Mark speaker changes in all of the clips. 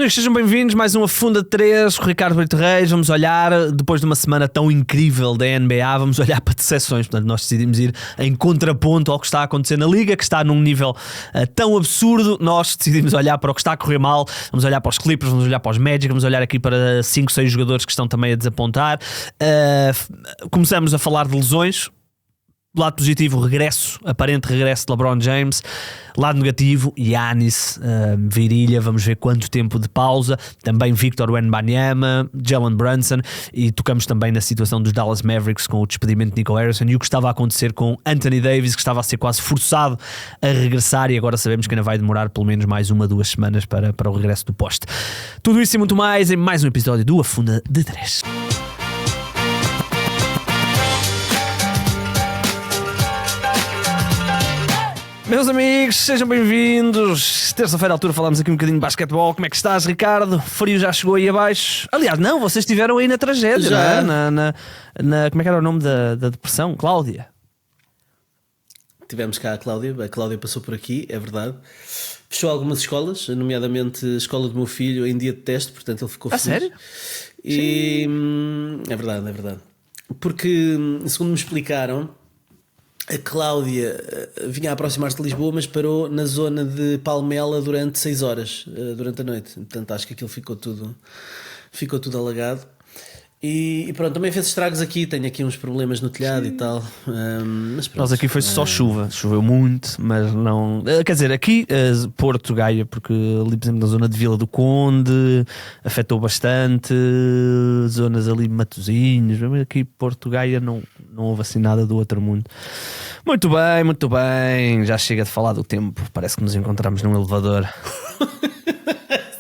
Speaker 1: Sejam bem-vindos, mais um Afunda de 3, com o Ricardo Brito Reis. Vamos olhar, depois de uma semana tão incrível da NBA, vamos olhar para decepções. Portanto, nós decidimos ir em contraponto ao que está a acontecer na Liga, que está num nível tão absurdo. Nós decidimos olhar para o que está a correr mal. Vamos olhar para os Clippers, vamos olhar para os Magic, vamos olhar aqui para 5, 6 jogadores que estão também a desapontar. Começamos a falar de lesões. Lado positivo, aparente regresso de LeBron James. Lado negativo, Giannis, virilha, vamos ver quanto tempo de pausa. Também Victor Wembanyama, Jalen Brunson. E tocamos também na situação dos Dallas Mavericks com o despedimento de Nico Harrison e o que estava a acontecer com Anthony Davis, que estava a ser quase forçado a regressar, e agora sabemos que ainda vai demorar pelo menos mais 1 a 2 semanas para o regresso do poste. Tudo isso e muito mais em mais um episódio do Afunda de 3. Meus amigos, sejam bem-vindos. Terça-feira à altura falámos aqui um bocadinho de basquetebol. Como é que estás, Ricardo? O frio já chegou aí abaixo? Aliás, não, vocês estiveram aí na tragédia, já. Não é? Como é que era o nome da depressão? Cláudia?
Speaker 2: Tivemos cá a Cláudia passou por aqui, é verdade. Fechou algumas escolas, nomeadamente a escola do meu filho em dia de teste, portanto ele ficou feliz.
Speaker 1: Sério?
Speaker 2: E é verdade. Porque, segundo me explicaram, a Cláudia vinha a aproximar-se de Lisboa, mas parou na zona de Palmela durante 6 horas, durante a noite. Portanto, acho que aquilo ficou tudo alagado. E pronto, também fez estragos aqui. Tenho aqui uns problemas no telhado e tal. Mas pronto,
Speaker 1: nós aqui foi só chuva. Choveu muito, mas não... Quer dizer, aqui Porto, Gaia, porque ali, por exemplo, na zona de Vila do Conde afetou bastante. Zonas ali, Matosinhos. Aqui Porto, Gaia, não houve assim nada do outro mundo. Muito bem. Já chega de falar do tempo. Parece que nos encontramos num elevador.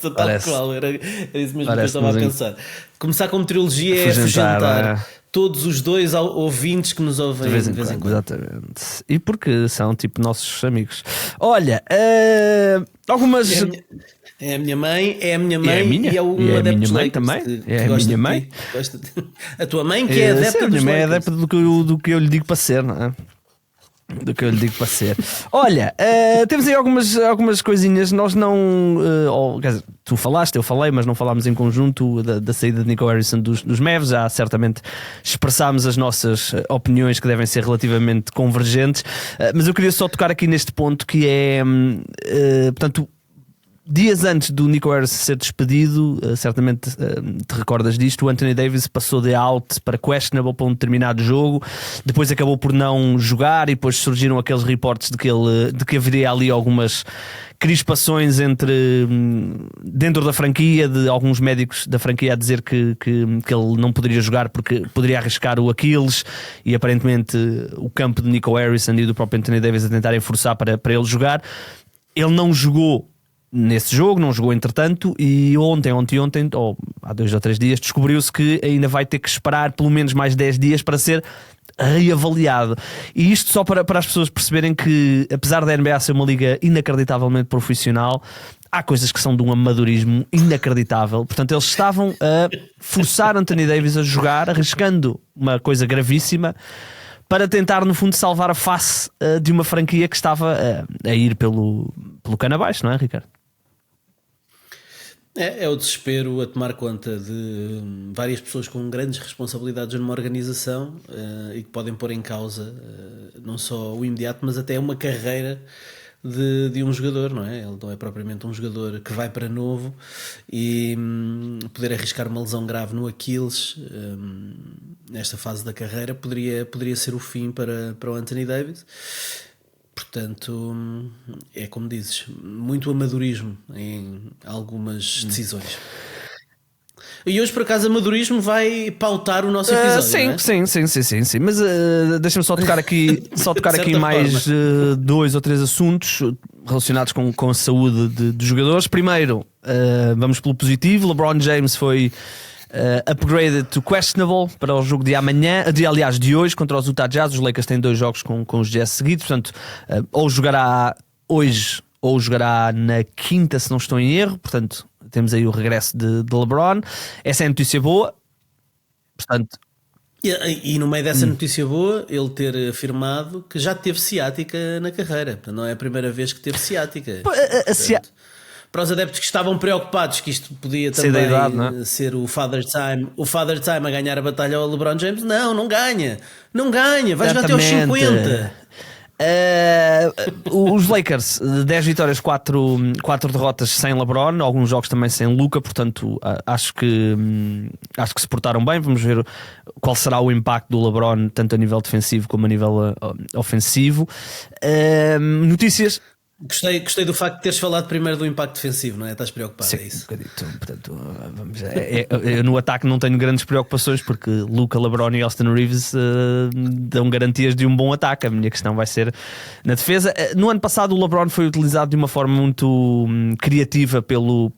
Speaker 2: Tal qual, era isso mesmo que eu estava a pensar. Começar com meteorologia é afugentar todos os 2 ouvintes que nos ouvem de vez em quando.
Speaker 1: Exatamente. E porque são tipo nossos amigos. Olha, algumas...
Speaker 2: É a minha mãe e é
Speaker 1: a minha mãe também. É a minha mãe.
Speaker 2: A tua mãe que é adepta dos Lakers. A minha mãe é adepta
Speaker 1: do que eu lhe digo para ser, não é? Do que eu lhe digo para ser. Olha, temos aí algumas coisinhas. Nós não... quer dizer, tu falaste, eu falei, mas não falámos em conjunto da saída de Nico Harrison dos Mavs. Já certamente expressámos as nossas opiniões, que devem ser relativamente convergentes. Mas eu queria só tocar aqui neste ponto, que é... portanto, dias antes do Nico Harrison ser despedido, certamente te recordas disto, o Anthony Davis passou de out para questionable para um determinado jogo, depois acabou por não jogar, e depois surgiram aqueles reportes de que haveria ali algumas crispações dentro da franquia, de alguns médicos da franquia a dizer que ele não poderia jogar porque poderia arriscar o Aquiles, e aparentemente o campo de Nico Harrison e do próprio Anthony Davis a tentarem forçar para ele jogar. Ele não jogou nesse jogo, não jogou entretanto, e ontem, ou há 2 ou 3 dias, descobriu-se que ainda vai ter que esperar pelo menos mais 10 dias para ser reavaliado. E isto só para as pessoas perceberem que, apesar da NBA ser uma liga inacreditavelmente profissional, há coisas que são de um amadorismo inacreditável. Portanto, eles estavam a forçar Anthony Davis a jogar, arriscando uma coisa gravíssima, para tentar, no fundo, salvar a face de uma franquia que estava a ir pelo cano abaixo, não é, Ricardo?
Speaker 2: É o desespero a tomar conta de várias pessoas com grandes responsabilidades numa organização e que podem pôr em causa não só o imediato, mas até uma carreira de um jogador, não é? Ele não é propriamente um jogador que vai para novo, e poder arriscar uma lesão grave no Aquiles nesta fase da carreira poderia ser o fim para o Anthony Davis. Portanto, é como dizes, muito amadorismo em algumas decisões. E hoje, por acaso, amadorismo vai pautar o nosso episódio,
Speaker 1: sim,
Speaker 2: não é?
Speaker 1: Sim. Mas deixa-me só tocar aqui, mais 2 ou 3 assuntos relacionados com a saúde de jogadores. Primeiro, vamos pelo positivo. LeBron James foi upgraded to questionable para o jogo de amanhã, de hoje, contra os Utah Jazz. Os Lakers têm 2 jogos com os Jazz seguidos, portanto, ou jogará hoje ou jogará na quinta, se não estou em erro. Portanto, temos aí o regresso de LeBron. Essa é a notícia boa. Portanto,
Speaker 2: e no meio dessa notícia boa, ele ter afirmado que já teve ciática na carreira. Portanto, não é a primeira vez que teve ciática. para os adeptos que estavam preocupados que isto podia
Speaker 1: Sei da
Speaker 2: também
Speaker 1: idade, não é?
Speaker 2: ser o Father Time a ganhar a batalha ao LeBron James. Não ganha, vai jogar até aos 50.
Speaker 1: Os Lakers, 10 vitórias, 4 derrotas sem LeBron, alguns jogos também sem Luka, portanto acho que se portaram bem. Vamos ver qual será o impacto do LeBron, tanto a nível defensivo como a nível ofensivo. Notícias.
Speaker 2: Gostei do facto de teres falado primeiro do impacto defensivo, não é? Estás preocupado,
Speaker 1: Sim,
Speaker 2: é isso?
Speaker 1: Portanto, eu no ataque não tenho grandes preocupações porque Luka, LeBron e Austin Reeves dão garantias de um bom ataque. A minha questão vai ser na defesa. No ano passado o LeBron foi utilizado de uma forma muito criativa pelo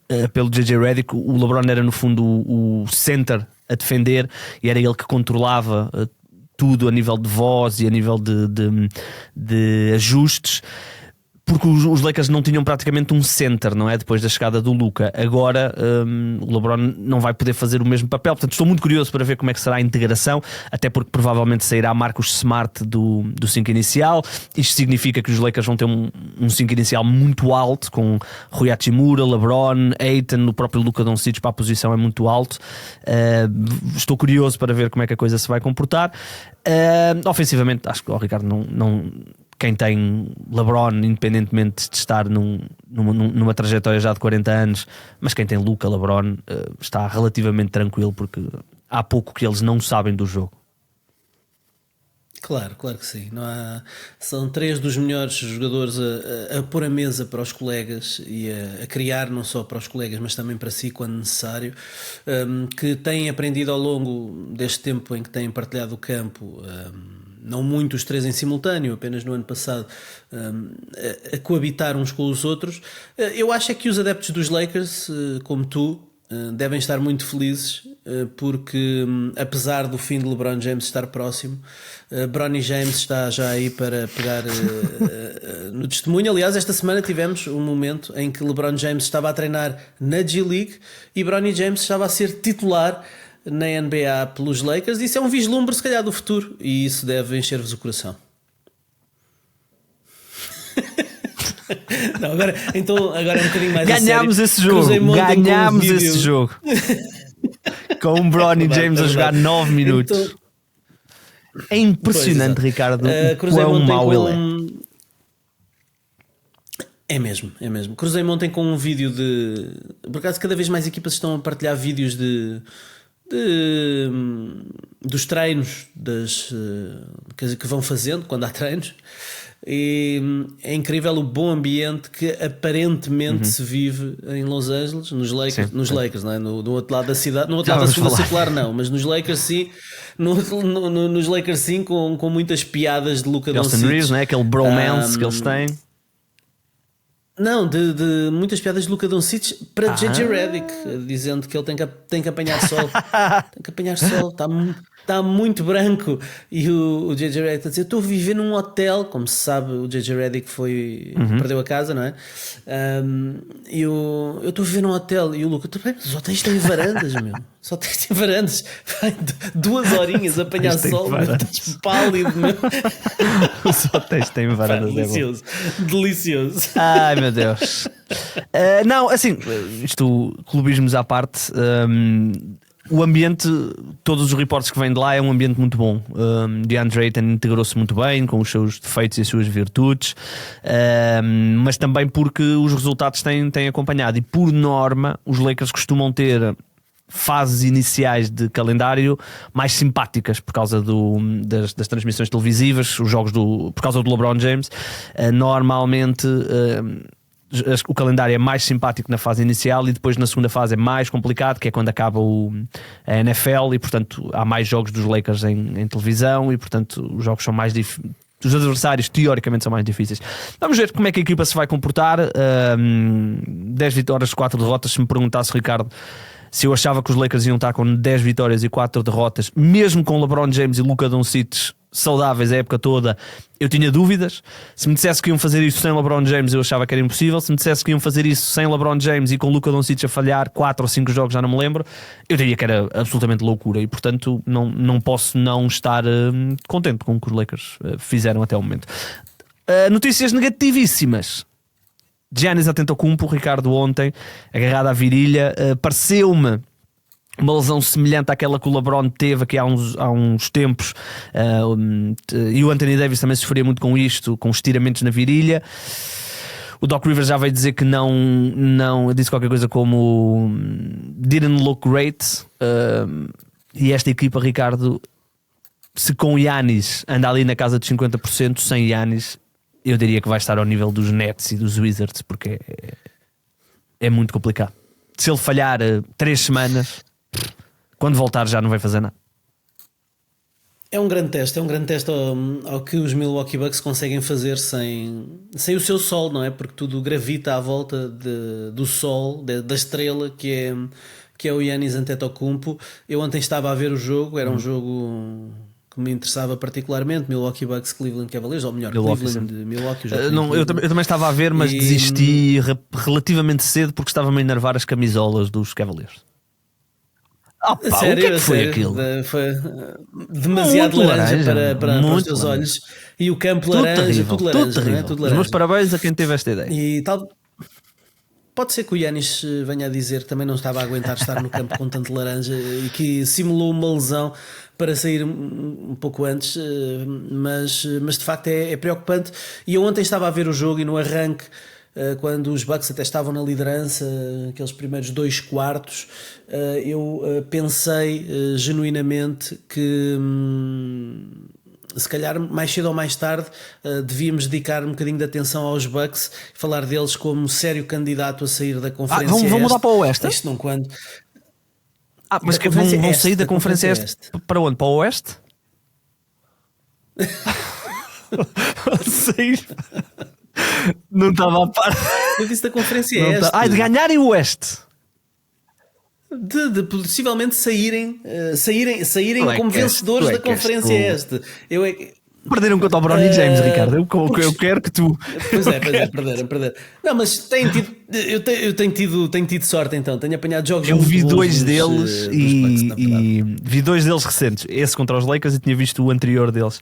Speaker 1: JJ Redick. O LeBron era no fundo o center a defender e era ele que controlava tudo a nível de voz e a nível de ajustes, porque os Lakers não tinham praticamente um center, não é? Depois da chegada do Luka. Agora o LeBron não vai poder fazer o mesmo papel, portanto estou muito curioso para ver como é que será a integração, até porque provavelmente sairá Marcus Smart do 5 inicial. Isto significa que os Lakers vão ter um 5 inicial muito alto, com Rui Hachimura, LeBron, Ayton, o próprio Luka Doncic para a posição é muito alto. Estou curioso para ver como é que a coisa se vai comportar. Ofensivamente, acho que o Ricardo não quem tem LeBron, independentemente de estar numa trajetória já de 40 anos, mas quem tem Luka, LeBron, está relativamente tranquilo, porque há pouco que eles não sabem do jogo.
Speaker 2: Claro que sim. São 3 dos melhores jogadores a pôr a mesa para os colegas e a criar não só para os colegas, mas também para si quando necessário, que têm aprendido ao longo deste tempo em que têm partilhado o campo, não muito os 3 em simultâneo, apenas no ano passado, a coabitar uns com os outros. Eu acho é que os adeptos dos Lakers, como tu, devem estar muito felizes, porque apesar do fim de LeBron James estar próximo, Bronny James está já aí para pegar no testemunho. Aliás, esta semana tivemos um momento em que LeBron James estava a treinar na G-League e Bronny James estava a ser titular na NBA pelos Lakers. Isso é um vislumbre se calhar do futuro, e isso deve encher-vos o coração. Não, agora é um bocadinho mais
Speaker 1: ganhámos esse jogo com o Bronny James a jogar 9 minutos. Então, é impressionante, Ricardo, quão mau ele é.
Speaker 2: É mesmo. Cruzei-me ontem com um vídeo de... Por acaso cada vez mais equipas estão a partilhar vídeos dos treinos que vão fazendo quando há treinos, e é incrível o bom ambiente que aparentemente se vive em Los Angeles, nos Lakers, não é? No outro lado da cidade, no outro lado da segunda circular não, mas nos Lakers sim, nos Lakers sim, com muitas piadas de Luka Doncic,
Speaker 1: Austin Reeves, não é? Aquele bromance que eles têm.
Speaker 2: Não, de muitas piadas de Luka Doncic para JJ Redick, dizendo que ele tem que apanhar sol. Tem que apanhar sol, está muito branco. E o JJ Redick está a dizer: estou a viver num hotel. Como se sabe, o JJ Redick perdeu a casa, não é? E eu estou a viver num hotel. E o Luka: os hotéis têm varandas, meu. Os hotéis têm varandas. Vai 2 horinhas a apanhar sol, meu. Estás pálido, meu.
Speaker 1: Os hotéis têm varandas.
Speaker 2: Delicioso.
Speaker 1: Ai, meu Deus. Não, assim, isto, clubismos à parte, o ambiente, todos os reportes que vêm de lá, é um ambiente muito bom. DeAndre Ayton integrou-se muito bem, com os seus defeitos e as suas virtudes, mas também porque os resultados têm acompanhado. E por norma, os Lakers costumam ter fases iniciais de calendário mais simpáticas por causa das transmissões televisivas, os jogos por causa do LeBron James. Normalmente o calendário é mais simpático na fase inicial, e depois na segunda fase é mais complicado, que é quando acaba a NFL, e portanto há mais jogos dos Lakers em televisão, e portanto os jogos são mais difíceis. Os adversários teoricamente são mais difíceis. Vamos ver como é que a equipa se vai comportar. 10 vitórias, 4 derrotas. Se me perguntasse, Ricardo, se eu achava que os Lakers iam estar com 10 vitórias e 4 derrotas, mesmo com LeBron James e Luka Doncic saudáveis a época toda, eu tinha dúvidas. Se me dissesse que iam fazer isso sem LeBron James, eu achava que era impossível. Se me dissesse que iam fazer isso sem LeBron James e com Luka Doncic a falhar 4 ou 5 jogos, já não me lembro, eu diria que era absolutamente loucura. E portanto não posso não estar contente com o que os Lakers fizeram até o momento. Notícias negativíssimas. Giannis Antetokounmpo, Ricardo, ontem, agarrado à virilha, pareceu-me uma lesão semelhante àquela que o LeBron teve aqui há uns tempos, e o Anthony Davis também sofria muito com isto, com estiramentos na virilha. O Doc Rivers já veio dizer que não disse qualquer coisa como didn't look great, e esta equipa, Ricardo, se com o Giannis anda ali na casa dos 50%, sem Giannis eu diria que vai estar ao nível dos Nets e dos Wizards, porque é muito complicado. Se ele falhar 3 semanas, quando voltar já não vai fazer nada.
Speaker 2: É um grande teste ao que os Milwaukee Bucks conseguem fazer sem o seu sol, não é? Porque tudo gravita à volta do sol, da estrela que é o Giannis Antetokounmpo. Eu ontem estava a ver o jogo, era um jogo que me interessava particularmente, Milwaukee Bucks, Cleveland Cavaliers, ou melhor, Cleveland de Milwaukee.
Speaker 1: Eu também estava a ver, mas desisti relativamente cedo porque estava-me a enervar as camisolas dos Cavaliers.
Speaker 2: Sério,
Speaker 1: o que foi aquilo?
Speaker 2: Foi demasiado
Speaker 1: muito
Speaker 2: laranja para os teus
Speaker 1: laranja.
Speaker 2: olhos, e o campo laranja, tudo laranja,
Speaker 1: terrível.
Speaker 2: não é? Tudo
Speaker 1: Os
Speaker 2: laranja.
Speaker 1: meus parabéns a quem teve esta ideia.
Speaker 2: E tal, pode ser que o Giannis venha a dizer que também não estava a aguentar estar no campo com tanto laranja e que simulou uma lesão para sair um pouco antes, mas de facto é preocupante. E eu ontem estava a ver o jogo e no arranque, quando os Bucks até estavam na liderança, aqueles primeiros 2 quartos, eu pensei genuinamente que se calhar mais cedo ou mais tarde devíamos dedicar um bocadinho de atenção aos Bucks, falar deles como sério candidato a sair da conferência.
Speaker 1: Vão mudar para o Oeste?
Speaker 2: Isto não quando.
Speaker 1: Mas que vão sair da conferência Este para onde? Para o Oeste? Sair. Não estava a par.
Speaker 2: Eu disse da conferência Este.
Speaker 1: De ganharem o Oeste.
Speaker 2: De possivelmente saírem como vencedores da conferência Este.
Speaker 1: Perderam contra o Bronny James, Ricardo. Eu quero que tu.
Speaker 2: Pois é, perderam. Não, mas eu tenho tido sorte então. Tenho apanhado jogos.
Speaker 1: Eu vi 2 deles
Speaker 2: dos Bucks,
Speaker 1: e vi 2 deles recentes. Esse contra os Lakers e tinha visto o anterior deles.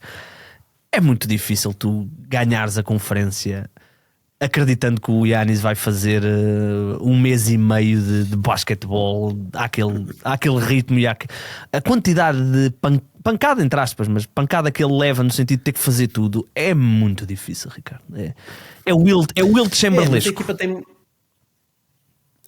Speaker 1: É muito difícil tu ganhares a conferência acreditando que o Giannis vai fazer 1 mês e meio de basquetebol àquele ritmo e a quantidade de pancada, entre aspas, mas pancada que ele leva no sentido de ter que fazer tudo é muito difícil, Ricardo. É o Wilt Chamberlain.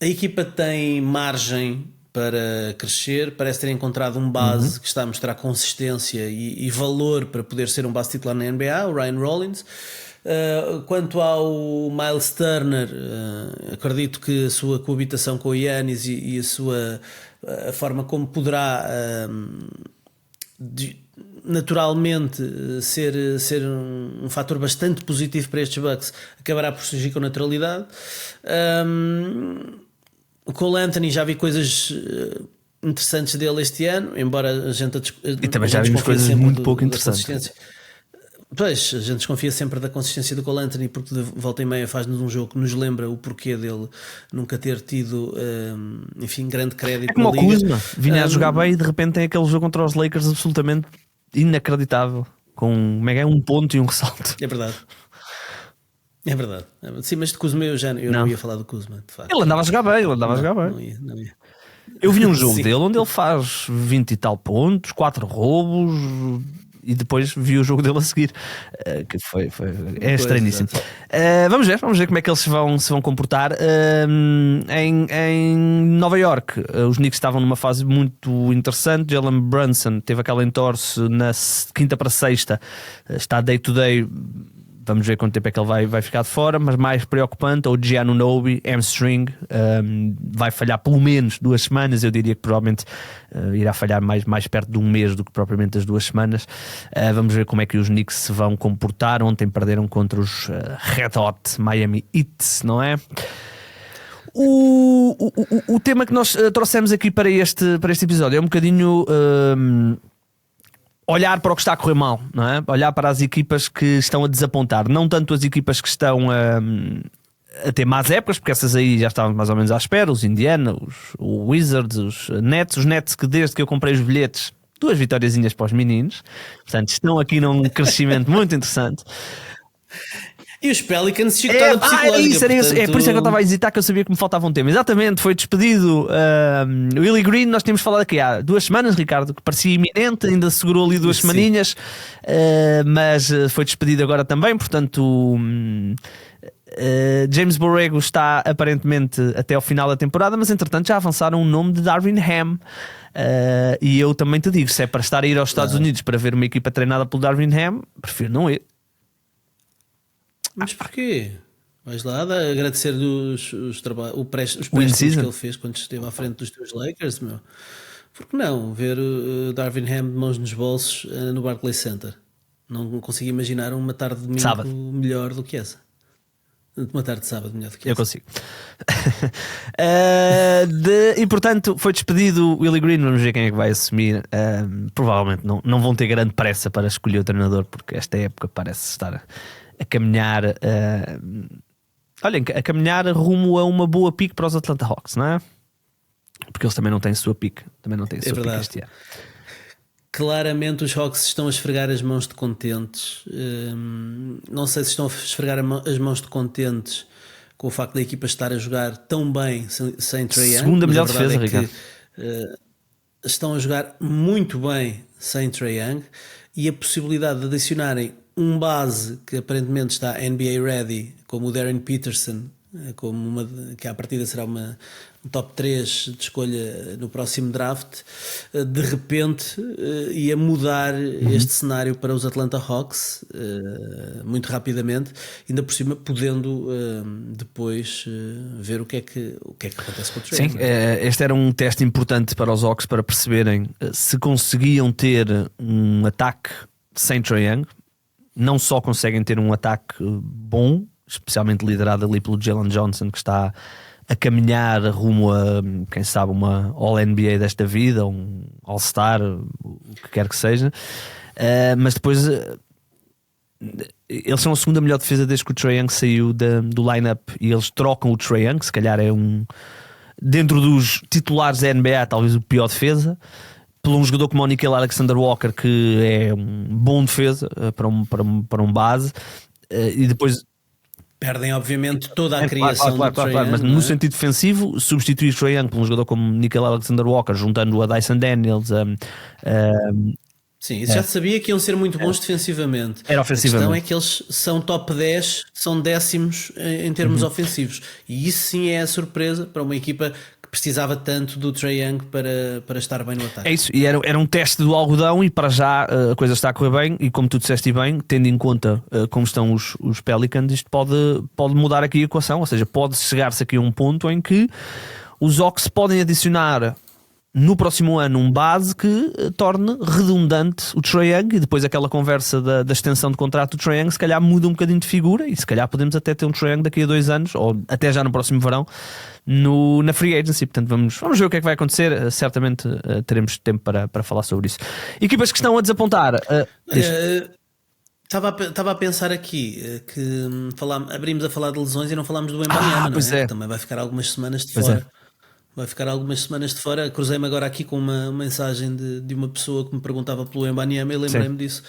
Speaker 2: A equipa tem margem para crescer, parece ter encontrado um base que está a mostrar consistência e valor para poder ser um base titular na NBA, o Ryan Rollins. Quanto ao Miles Turner, acredito que a sua coabitação com o Giannis e a forma como poderá naturalmente ser um fator bastante positivo para estes Bucks, acabará por surgir com naturalidade. O Cole Anthony, já vi coisas interessantes dele este ano, embora a gente
Speaker 1: e também já vimos coisas muito pouco interessantes.
Speaker 2: Pois, a gente desconfia sempre da consistência do Cole Anthony, porque de volta e meia faz-nos um jogo que nos lembra o porquê dele nunca ter tido, enfim, grande crédito.
Speaker 1: É como o Kuzma, vinha a jogar bem e de repente tem aquele jogo contra os Lakers absolutamente inacreditável, com um ponto e um ressalto.
Speaker 2: É verdade. Sim, mas de Kuzma eu não ia falar do Kuzma, de facto.
Speaker 1: Ele andava a jogar bem,
Speaker 2: Não ia.
Speaker 1: Eu vi um jogo dele onde ele faz 20 e tal pontos, 4 roubos, e depois vi o jogo dele a seguir, que é estranhíssimo. Vamos ver como é que eles se vão comportar. Em Nova York, os Knicks estavam numa fase muito interessante. Jalen Brunson teve aquela entorse na quinta para sexta, está day to day. Vamos ver quanto tempo é que ele vai ficar de fora, mas mais preocupante, o Giannis Anunoby, hamstring, vai falhar pelo menos 2 semanas. Eu diria que provavelmente irá falhar mais perto de 1 mês do que propriamente as 2 semanas. Vamos ver como é que os Knicks se vão comportar. Ontem perderam contra os Red Hot Miami Heat, não é? O tema que nós trouxemos aqui para este episódio é um bocadinho... olhar para o que está a correr mal, não é? Olhar para as equipas que estão a desapontar, não tanto as equipas que estão a ter más épocas, porque essas aí já estavam mais ou menos à espera, os Indiana, os Wizards, os Nets que desde que eu comprei os bilhetes, 2 vitóriazinhas para os meninos, portanto estão aqui num crescimento muito interessante.
Speaker 2: E os Pelicans chicotada psicológica.
Speaker 1: Isso, era isso.
Speaker 2: Portanto...
Speaker 1: É por isso é que eu estava a hesitar, que eu sabia que me faltava um tema. Exatamente, foi despedido o Willie Green. Nós tínhamos falado aqui há 2 semanas, Ricardo, que parecia iminente, ainda segurou ali 2 semaninhas, mas foi despedido agora também. Portanto, James Borrego está aparentemente até ao final da temporada, mas entretanto já avançaram o nome de Darvin Ham. E eu também te digo, se é para estar a ir aos Estados Unidos para ver uma equipa treinada pelo Darvin Ham, prefiro não ir.
Speaker 2: Mas porquê? Vais lá agradecer os préstimos que ele fez quando esteve à frente dos teus Lakers, meu. Por que não ver o Darvin Ham de mãos nos bolsos no Barclays Center? Não consigo imaginar uma tarde de domingo melhor do que essa. Uma tarde de sábado melhor do que essa.
Speaker 1: Eu consigo. E portanto foi despedido o Willie Green. Vamos ver quem é que vai assumir. Provavelmente não vão ter grande pressa para escolher o treinador, porque esta época parece estar a caminhar, a caminhar rumo a uma boa pick para os Atlanta Hawks, não é? Porque eles também não têm sua pick, pick este ano.
Speaker 2: Claramente os Hawks estão a esfregar as mãos de contentes. Não sei se estão a esfregar as mãos de contentes com o facto da equipa estar a jogar tão bem sem Trae Young.
Speaker 1: Segunda melhor defesa, Ricardo.
Speaker 2: Estão a jogar muito bem sem Trae Young, e a possibilidade de adicionarem um base que aparentemente está NBA ready, como o Darren Peterson, que à partida será um top 3 de escolha no próximo draft, de repente ia mudar este cenário para os Atlanta Hawks muito rapidamente, ainda por cima podendo depois ver o que é que acontece com o Trae.
Speaker 1: Sim, este era um teste importante para os Hawks para perceberem se conseguiam ter um ataque sem Trae Young. Não só conseguem ter um ataque bom, especialmente liderado ali pelo Jalen Johnson, que está a caminhar rumo a, quem sabe, uma All-NBA desta vida, um All-Star, o que quer que seja, mas depois eles são a segunda melhor defesa desde que o Trae Young saiu do line-up, e eles trocam o Trae Young, que se calhar é dentro dos titulares da NBA, talvez o pior defesa, por um jogador como o Nickel Alexander-Walker, que é um bom defesa para um base, e depois
Speaker 2: perdem obviamente toda a criação do Trae Young,
Speaker 1: mas no sentido defensivo, substituir o Trae Young por um jogador como Nickel Alexander-Walker, juntando a Dyson Daniels,
Speaker 2: sim, isso já se sabia que iam ser muito bons defensivamente.
Speaker 1: Era ofensivamente.
Speaker 2: A questão é que eles são top 10, são décimos em termos ofensivos, e isso sim é a surpresa para uma equipa que precisava tanto do Trae Young para estar bem no ataque.
Speaker 1: É isso, e era um teste do algodão, e para já a coisa está a correr bem, e como tu disseste bem, tendo em conta como estão os Pelicans, isto pode mudar aqui a equação, ou seja, pode chegar-se aqui a um ponto em que os Hawks podem adicionar no próximo ano um base que torne redundante o Trae Young, e depois aquela conversa da extensão de contrato do Trae Young se calhar muda um bocadinho de figura, e se calhar podemos até ter um Trae Young daqui a 2 anos, ou até já no próximo verão, na Free Agency. Portanto vamos ver o que é que vai acontecer. Certamente teremos tempo para falar sobre isso. Equipas que estão a desapontar,
Speaker 2: estava a pensar aqui que abrimos a falar de lesões e não falámos do Wembanyama, não é? Também vai ficar algumas semanas de fora. Vai ficar algumas semanas de fora. Cruzei-me agora aqui com uma mensagem de uma pessoa que me perguntava pelo Wembanyama, e lembrei-me disso.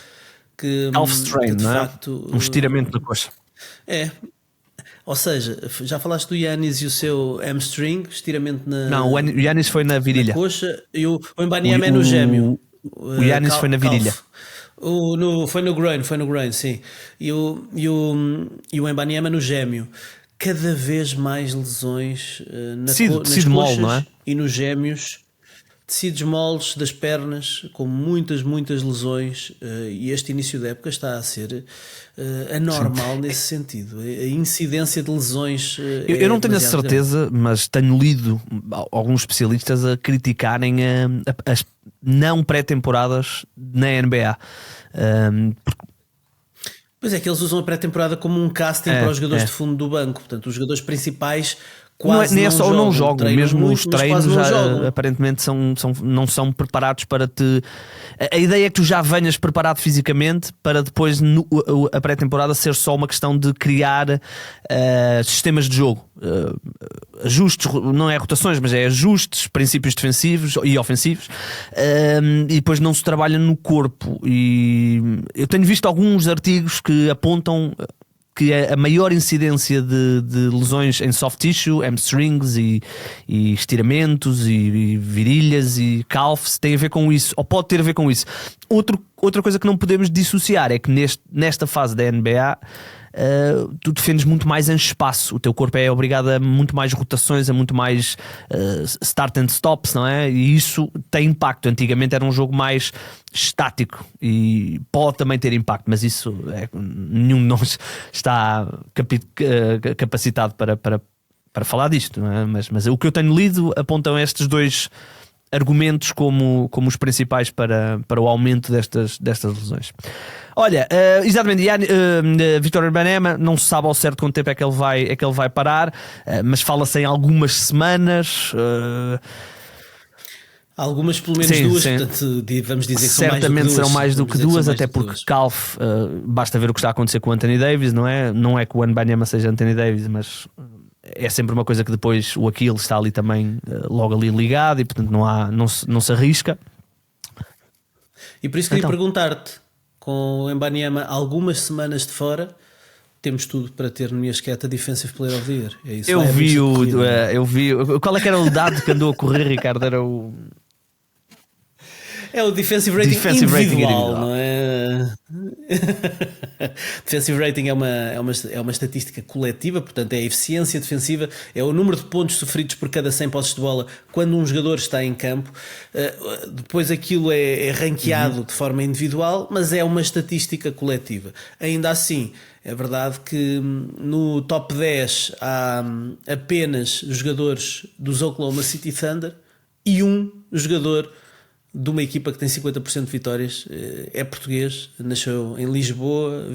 Speaker 2: Que,
Speaker 1: Calf strain,
Speaker 2: de
Speaker 1: não é?
Speaker 2: facto,
Speaker 1: Um estiramento da coxa.
Speaker 2: Ou seja, já falaste do Giannis e o seu hamstring, estiramento na...
Speaker 1: Não, o Giannis foi na virilha.
Speaker 2: Na coxa, e o Wembanyama é no gêmeo.
Speaker 1: O Giannis foi na virilha.
Speaker 2: Foi no groin, sim. E o Wembanyama no gêmeo. Cada vez mais lesões nas coxas
Speaker 1: mole, não é?
Speaker 2: E nos gêmeos, tecidos moles das pernas, com muitas lesões, e este início da época está a ser anormal nesse sentido. A incidência de lesões
Speaker 1: eu não tenho a certeza grande, mas tenho lido alguns especialistas a criticarem as não pré-temporadas na NBA.
Speaker 2: Pois é, que eles usam a pré-temporada como um casting para os jogadores de fundo do banco. Portanto, os jogadores principais quase
Speaker 1: não jogam. Mesmo
Speaker 2: muito,
Speaker 1: os treinos aparentemente não são preparados para te... A ideia é que tu já venhas preparado fisicamente para depois a pré-temporada ser só uma questão de criar sistemas de jogo. Ajustes, não é rotações, mas é ajustes, princípios defensivos e ofensivos, e depois não se trabalha no corpo. E eu tenho visto alguns artigos que apontam que a maior incidência de lesões em soft tissue, hamstrings e estiramentos e virilhas e calves tem a ver com isso, ou pode ter a ver com isso. Outra coisa que não podemos dissociar é que nesta fase da NBA tu defendes muito mais em espaço, o teu corpo é obrigado a muito mais rotações, a muito mais start and stops, não é? E isso tem impacto. Antigamente era um jogo mais estático e pode também ter impacto, mas isso nenhum de nós está capacitado para falar disto, não é? Mas o que eu tenho lido apontam estes dois argumentos como os principais para o aumento destas lesões. Olha, exatamente, Victor Wembanyama, não se sabe ao certo quanto tempo é que ele vai parar, mas fala-se em algumas semanas.
Speaker 2: Algumas, pelo menos duas, portanto, vamos dizer que
Speaker 1: certamente serão mais do que duas, até porque
Speaker 2: duas.
Speaker 1: calf, basta ver o que está a acontecer com o Anthony Davis, não é? Não é que o Wembanyama seja Anthony Davis, mas é sempre uma coisa que depois o Aquiles está ali também logo ali ligado e portanto não se arrisca.
Speaker 2: E por isso queria perguntar-te, com o Wembanyama algumas semanas de fora, temos tudo para ter no Miasqueta Defensive Player of the Year. É isso.
Speaker 1: Eu vi qual é que era o dado que andou a correr, Ricardo? Era o
Speaker 2: Defensive Rating individual, não é? Defensive Rating é uma estatística coletiva, portanto é a eficiência defensiva, é o número de pontos sofridos por cada 100 posses de bola quando um jogador está em campo. Depois aquilo é ranqueado de forma individual, mas é uma estatística coletiva. Ainda assim, é verdade que no top 10 há apenas jogadores dos Oklahoma City Thunder e um jogador de uma equipa que tem 50% de vitórias, é português, nasceu em Lisboa,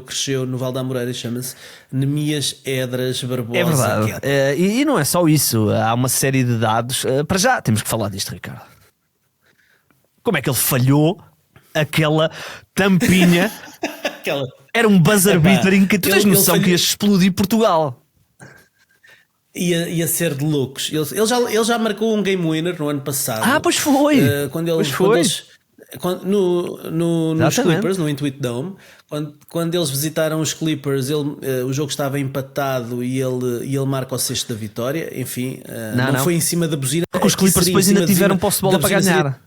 Speaker 2: cresceu no Val da Amoreira, chama-se Nemias Edras Barbosa.
Speaker 1: É verdade, e não é só isso, há uma série de dados. Para já temos que falar disto, Ricardo. Como é que ele falhou aquela tampinha? Era um buzzer beater em que tu tens noção que ia explodir Portugal.
Speaker 2: Ia ser de loucos. Ele já marcou um game winner no ano passado.
Speaker 1: Pois foi.
Speaker 2: Nos Clippers, no Intuit Dome, quando eles visitaram os Clippers, o jogo estava empatado e ele marca o sexto da vitória. Enfim, não foi em cima da buzina.
Speaker 1: Porque os Clippers depois ainda tiveram posse de bola para ganhar.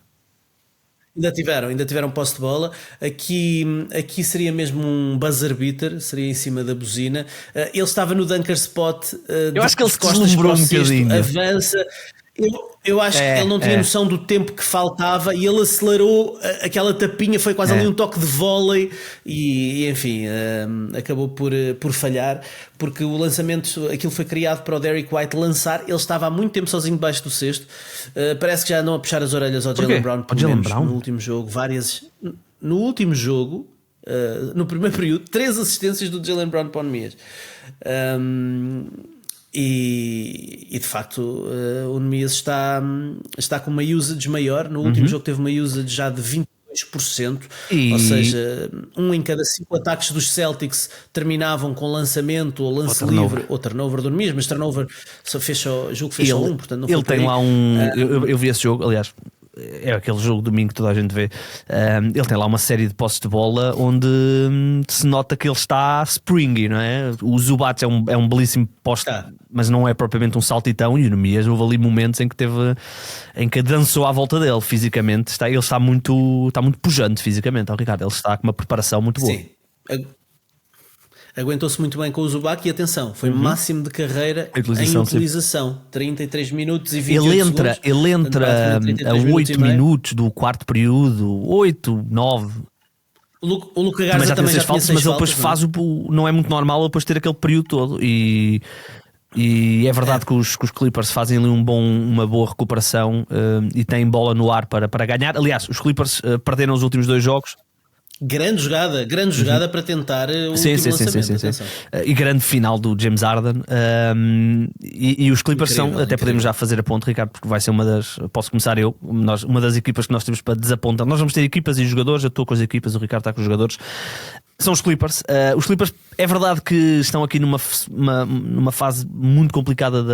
Speaker 2: Ainda tiveram posse de bola. Aqui seria mesmo um buzzer beater, seria em cima da buzina. Ele estava no dunker spot.
Speaker 1: Eu acho que ele se deslumbrou um bocadinho.
Speaker 2: Avança. Eu acho que ele não tinha noção do tempo que faltava e ele acelerou aquela tapinha, foi quase ali um toque de vôlei e enfim, acabou por falhar, porque o lançamento, aquilo foi criado para o Derrick White lançar, ele estava há muito tempo sozinho debaixo do cesto, parece que já andam a puxar as orelhas ao Jaylen Brown, no último jogo, no último jogo, no primeiro período, 3 assistências do Jaylen Brown para o Nemias. E de facto o Nemias está com uma usage maior. No último jogo teve uma usage já de 22%, ou seja, 1 em cada 5 ataques dos Celtics terminavam com lançamento ou lance livre ou turnover do Nemias, mas turnover fez só 1, portanto não foi.
Speaker 1: Ele tem lá eu vi esse jogo, aliás, é aquele jogo domingo que toda a gente vê. Ele tem lá uma série de posses de bola onde se nota que ele está springy, não é? O Zubac é um belíssimo poste, mas não é propriamente um saltitão. E o Nemias houve ali momentos em que dançou à volta dele fisicamente. Ele está muito pujante fisicamente, Ricardo. Ele está com uma preparação muito boa.
Speaker 2: Sim. Aguentou-se muito bem com o Zubac e atenção, foi máximo de carreira em utilização, 33 minutos e 28 segundos.
Speaker 1: Ele entra a 8 minutos do quarto período, 8, 9.
Speaker 2: O Luka Garza também já tinha 6 faltas,
Speaker 1: mas ele depois faz não é muito normal ele depois ter aquele período todo e é verdade que os Clippers fazem ali uma boa recuperação e têm bola no ar para ganhar. Aliás, os Clippers perderam os últimos 2 jogos.
Speaker 2: Grande jogada para tentar o último lançamento.
Speaker 1: Sim. E grande final do James Harden. E os Clippers até podemos já fazer a ponte, Ricardo, porque vai ser posso começar uma das equipas que nós temos para desapontar. Nós vamos ter equipas e jogadores, eu estou com as equipas, o Ricardo está com os jogadores. São os Clippers. Os Clippers é verdade que estão aqui numa fase muito complicada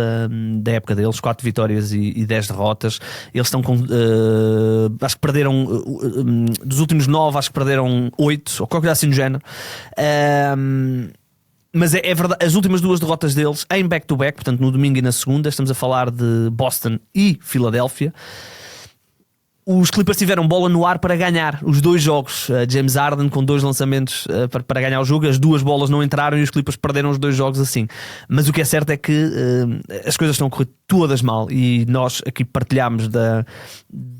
Speaker 1: da época deles, 4 vitórias e 10 derrotas. Eles estão com acho que perderam dos últimos 9, acho que perderam 8 ou qualquer coisa assim do género. Mas é verdade, as últimas duas derrotas deles em back-to-back, portanto no domingo e na segunda, estamos a falar de Boston e Filadélfia. Os Clippers tiveram bola no ar para ganhar os dois jogos. James Harden com 2 lançamentos para ganhar o jogo. As 2 bolas não entraram e os Clippers perderam os 2 jogos assim. Mas o que é certo é que as coisas estão a correr todas mal. E nós aqui partilhámos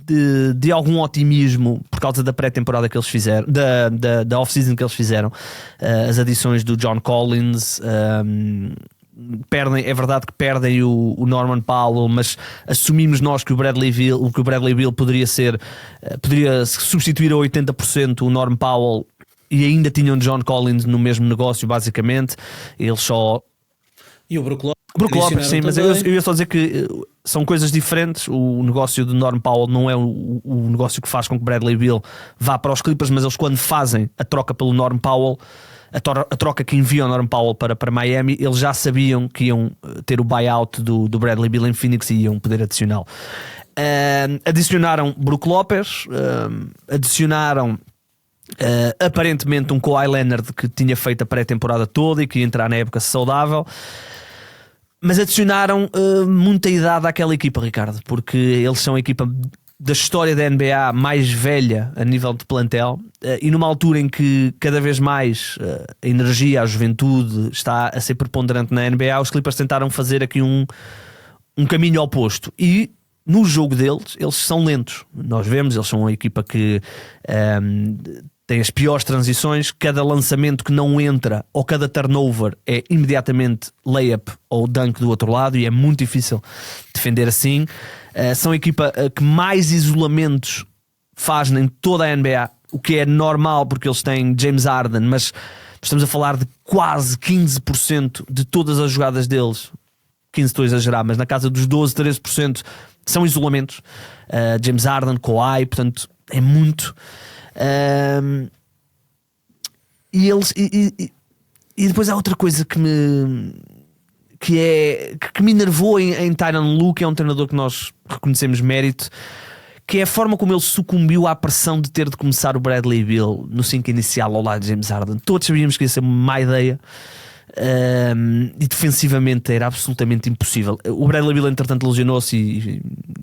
Speaker 1: de algum otimismo por causa da pré-temporada que eles fizeram, da off-season que eles fizeram. As adições do John Collins... é verdade que perdem o Norman Powell, mas assumimos nós que o Bradley Beal poderia substituir a 80% o Norman Powell e ainda tinham John Collins no mesmo negócio, basicamente. Eles só...
Speaker 2: E o Brook
Speaker 1: Lopez, sim, mas eu ia só dizer que são coisas diferentes. O negócio do Norman Powell não é o negócio que faz com que Bradley Beal vá para os Clippers, mas eles quando fazem a troca pelo Norman Powell, a troca que enviam o Norman Powell para Miami, eles já sabiam que iam ter o buyout do Bradley Beal em Phoenix e iam poder adicioná-lo. Adicionaram Brook Lopez, adicionaram aparentemente um Kawhi Leonard que tinha feito a pré-temporada toda e que ia entrar na época saudável. Mas adicionaram muita idade àquela equipa, Ricardo, porque eles são a equipa da história da NBA mais velha a nível de plantel, e numa altura em que cada vez mais a energia, a juventude está a ser preponderante na NBA, os Clippers tentaram fazer aqui um caminho oposto. E no jogo deles, eles são lentos. Nós vemos, eles são uma equipa que tem as piores transições. Cada lançamento que não entra ou cada turnover é imediatamente layup ou dunk do outro lado, e é muito difícil defender assim. São a equipa que mais isolamentos faz em toda a NBA, o que é normal porque eles têm James Harden, mas estamos a falar de quase 15% de todas as jogadas deles. 15 estou a exagerar, mas na casa dos 12, 13% são isolamentos. James Harden, Kawhi, portanto é muito. E depois há outra coisa que me enervou em Tyronn Lue, que é um treinador que nós reconhecemos mérito, que é a forma como ele sucumbiu à pressão de ter de começar o Bradley Beal no 5 inicial ao lado de James Harden. Todos sabíamos que ia ser uma má ideia, e defensivamente era absolutamente impossível. O Bradley Beal entretanto lesionou-se e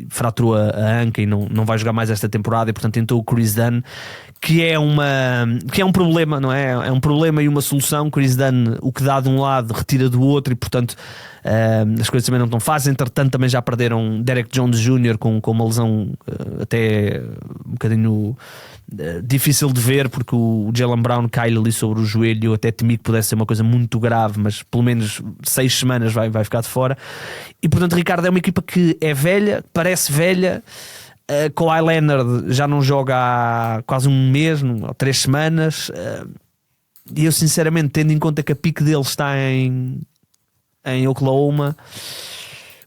Speaker 1: fraturou a anca e não vai jogar mais esta temporada, e portanto tentou o Chris Dunn, que é um problema, não é? É um problema e uma solução. Chris Dunn, o que dá de um lado retira do outro, e portanto as coisas também não estão fáceis. Entretanto também já perderam Derek Jones Jr. com uma lesão até um bocadinho difícil de ver, porque o Jaylen Brown cai ali sobre o joelho. Eu até temi que pudesse ser uma coisa muito grave, mas pelo menos 6 semanas vai ficar de fora. E portanto, Ricardo, é uma equipa que é velha, parece velha. Kawhi Leonard já não joga há quase um mês ou 3 semanas, e eu sinceramente, tendo em conta que a pique dele está em Oklahoma,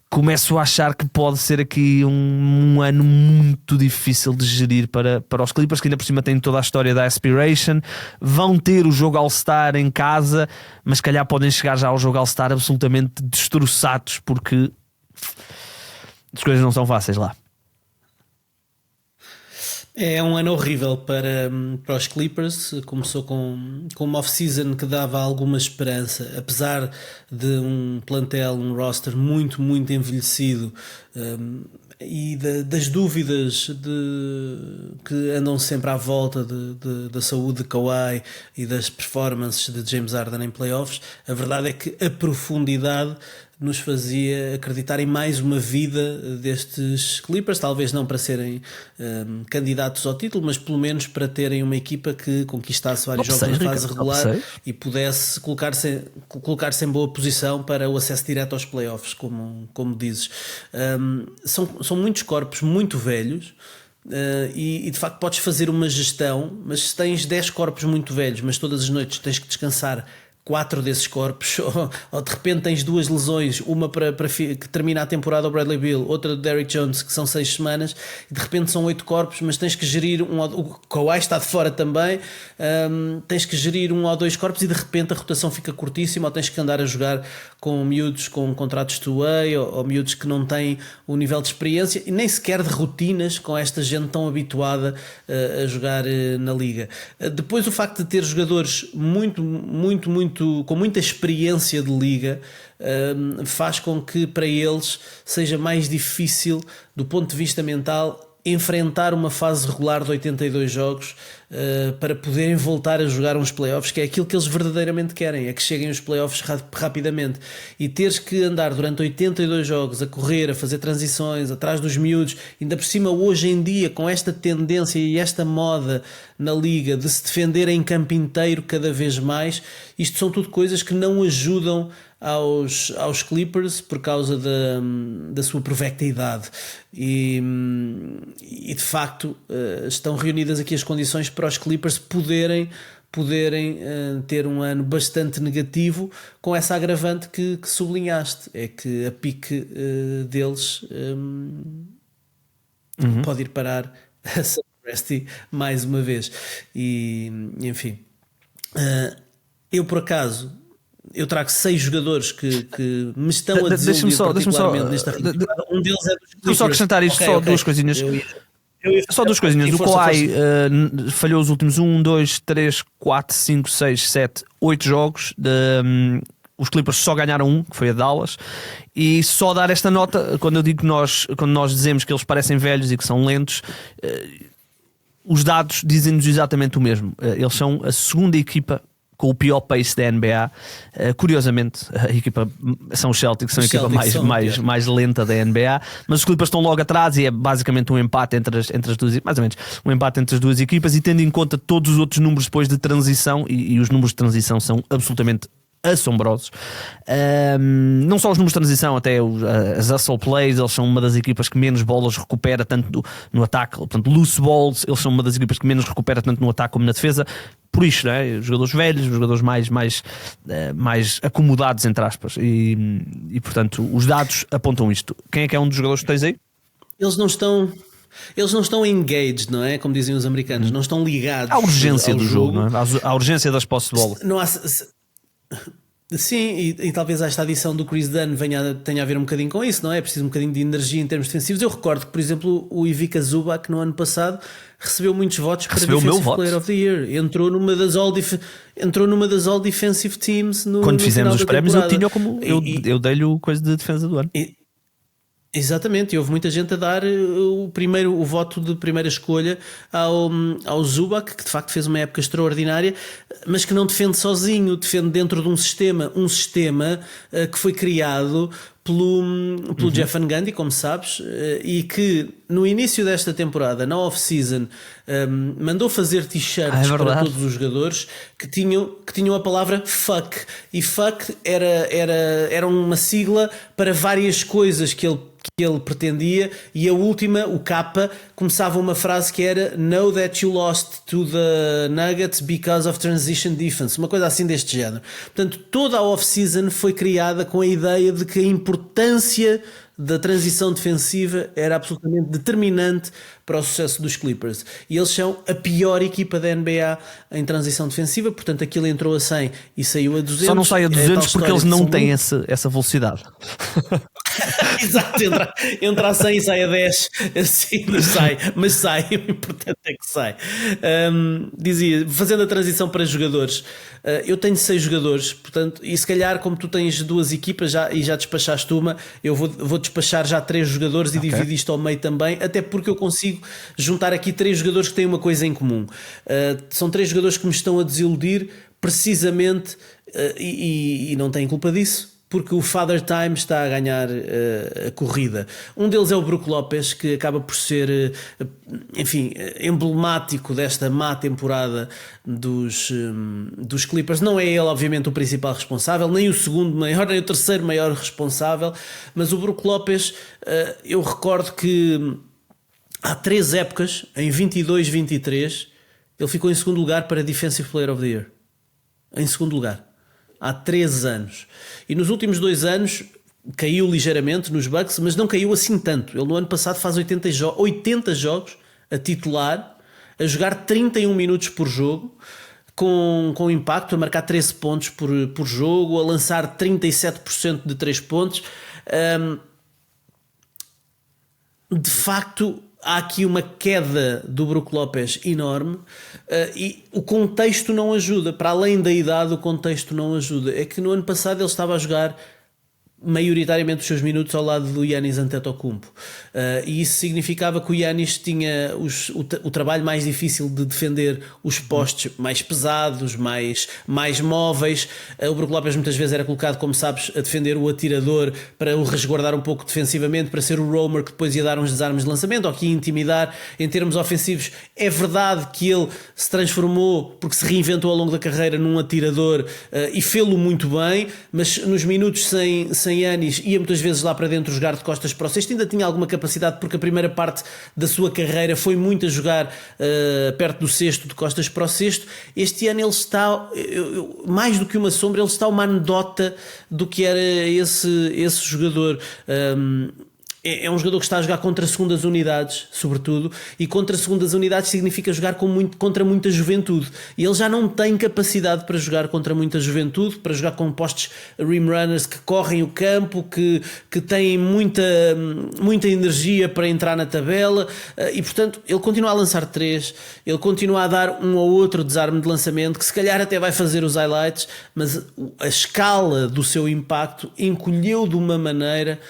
Speaker 1: começo a achar que pode ser aqui um ano muito difícil de gerir para os Clippers, que ainda por cima têm toda a história da Aspiration. Vão ter o jogo All-Star em casa, mas se calhar podem chegar já ao jogo All-Star absolutamente destroçados, porque as coisas não são fáceis lá.
Speaker 2: É um ano horrível para os Clippers. Começou com uma off-season que dava alguma esperança, apesar de um plantel, um roster muito, muito envelhecido, e das dúvidas que andam sempre à volta da saúde de Kawhi e das performances de James Harden em playoffs. A verdade é que a profundidade nos fazia acreditar em mais uma vida destes Clippers, talvez não para serem candidatos ao título, mas pelo menos para terem uma equipa que conquistasse vários jogos na fase regular e pudesse colocar-se em boa posição para o acesso direto aos playoffs, como dizes. São muitos corpos muito velhos, e de facto podes fazer uma gestão, mas se tens 10 corpos muito velhos, mas todas as noites tens que descansar 4 desses corpos, ou de repente tens 2 lesões, uma para que termina a temporada o Bradley Beal, outra do Derrick Jones, que são 6 semanas, e de repente são 8 corpos, mas tens que gerir o Kawhi está de fora também, tens que gerir 1 ou 2 corpos, e de repente a rotação fica curtíssima, ou tens que andar a jogar com miúdos com contratos two-way, ou miúdos que não têm o nível de experiência e nem sequer de rotinas com esta gente tão habituada a jogar na liga. Depois o facto de ter jogadores muito, muito, muito com muita experiência de liga, faz com que para eles seja mais difícil, do ponto de vista mental, enfrentar uma fase regular de 82 jogos para poderem voltar a jogar uns playoffs, que é aquilo que eles verdadeiramente querem, é que cheguem os playoffs rapidamente. E teres que andar durante 82 jogos a correr, a fazer transições atrás dos miúdos, ainda por cima hoje em dia com esta tendência e esta moda na liga de se defender em campo inteiro cada vez mais, isto são tudo coisas que não ajudam aos Clippers por causa da sua provecta idade, e de facto estão reunidas aqui as condições para os Clippers poderem ter um ano bastante negativo, com essa agravante que sublinhaste, é que a pique deles pode ir parar a Sam Presti mais uma vez. E enfim, eu por acaso trago 6 jogadores que me estão a desiludir particularmente nesta temporada. Um deles é dos Clippers.
Speaker 1: Deixa-me só acrescentar isto, duas coisinhas. Só duas coisinhas. O Kawhi falhou os últimos 1, 2, 3, 4, 5, 6, 7, 8 jogos. Os Clippers só ganharam um, que foi a Dallas. E só dar esta nota, quando eu digo quando nós dizemos que eles parecem velhos e que são lentos, os dados dizem-nos exatamente o mesmo. Eles são a segunda equipa com o pior pace da NBA. Curiosamente, a equipa são os Celtics, são a equipa mais lenta da NBA, mas os Clippers estão logo atrás e é basicamente um empate entre as duas, mais ou menos um empate entre as duas equipas, e tendo em conta todos os outros números depois de transição, e os números de transição são absolutamente assombrosos. Não só os números de transição, até as hustle plays, eles são uma das equipas que menos bolas recupera tanto no ataque, portanto loose balls, eles são uma das equipas que menos recupera tanto no ataque como na defesa. Por isso, né? Os jogadores velhos, os jogadores mais acomodados, entre aspas, e portanto os dados apontam isto. Quem é um dos jogadores que tens aí?
Speaker 2: Eles não estão engaged, não é? Como dizem os americanos, não estão ligados
Speaker 1: à urgência do jogo, não é? À urgência das posse de bola.
Speaker 2: Não há... Sim, e talvez esta adição do Chris Dunn tenha a ver um bocadinho com isso, não é? É preciso um bocadinho de energia em termos defensivos. Eu recordo que, por exemplo, o Ivica Zubac no ano passado recebeu muitos votos para Defensive Player of the Year. Entrou numa das All Defensive Teams
Speaker 1: quando fizemos os prémios. Eu tinha eu dei-lhe o coisa de defesa do ano.
Speaker 2: Exatamente, e houve muita gente a dar o voto de primeira escolha ao Zubac, que de facto fez uma época extraordinária, mas que não defende sozinho, defende dentro de um sistema que foi criado pelo Jeff Van Gundy, como sabes, e que no início desta temporada, na off-season, mandou fazer t-shirts para todos os jogadores que tinham a palavra fuck, e fuck era uma sigla para várias coisas que ele pretendia, e a última, o K, começava uma frase que era "Know that you lost to the Nuggets because of transition defense", uma coisa assim deste género. Portanto, toda a off-season foi criada com a ideia de que a importância da transição defensiva era absolutamente determinante para o sucesso dos Clippers, e eles são a pior equipa da NBA em transição defensiva. Portanto, aquilo entrou a 100 e saiu a 200.
Speaker 1: Só não sai a 200 porque eles não têm essa velocidade.
Speaker 2: Exato, entra a 100 e sai a 10, assim, mas sai, o importante é que sai. Dizia, fazendo a transição para jogadores, eu tenho 6 jogadores, portanto, e se calhar como tu tens 2 equipas e já despachaste uma, eu vou despachar já 3 jogadores e dividir isto ao meio também, até porque eu consigo juntar aqui 3 jogadores que têm uma coisa em comum. São 3 jogadores que me estão a desiludir precisamente, e não têm culpa disso, porque o Father Time está a ganhar a corrida. Um deles é o Brook Lopez, que acaba por ser, enfim, emblemático desta má temporada dos Clippers. Não é ele, obviamente, o principal responsável, nem o segundo maior, nem o terceiro maior responsável, mas o Brook Lopez, eu recordo que há 3 épocas, em 22-23, ele ficou em segundo lugar para Defensive Player of the Year. Em segundo lugar. Há 3 anos. E nos últimos 2 anos caiu ligeiramente nos Bucks, mas não caiu assim tanto. Ele no ano passado faz 80 jogos a titular, a jogar 31 minutos por jogo, com impacto, a marcar 13 pontos por jogo, a lançar 37% de 3 pontos. de facto há aqui uma queda do Brook Lopes enorme, e o contexto não ajuda. Para além da idade, o contexto não ajuda. É que no ano passado ele estava a jogar maioritariamente os seus minutos ao lado do Giannis Antetokounmpo, e isso significava que o Giannis tinha o trabalho mais difícil de defender os postes mais pesados, mais móveis. O Brook Lopes muitas vezes era colocado, como sabes, a defender o atirador, para o resguardar um pouco defensivamente, para ser o roamer que depois ia dar uns desarmes de lançamento, ou que ia intimidar em termos ofensivos. É verdade que ele se transformou, porque se reinventou ao longo da carreira, num atirador, e fê-lo muito bem, mas nos minutos sem Giannis ia muitas vezes lá para dentro jogar de costas para o cesto. Ainda tinha alguma capacidade, porque a primeira parte da sua carreira foi muito a jogar perto do cesto, de costas para o cesto. Este ano ele está, mais do que uma sombra, ele está uma anedota do que era esse jogador. É um jogador que está a jogar contra segundas unidades, sobretudo, e contra segundas unidades significa jogar contra muita juventude, e ele já não tem capacidade para jogar contra muita juventude, para jogar com postes rim runners que correm o campo, que têm muita energia para entrar na tabela, e portanto ele continua a lançar 3, ele continua a dar um ou outro desarme de lançamento, que se calhar até vai fazer os highlights, mas a escala do seu impacto encolheu de uma maneira.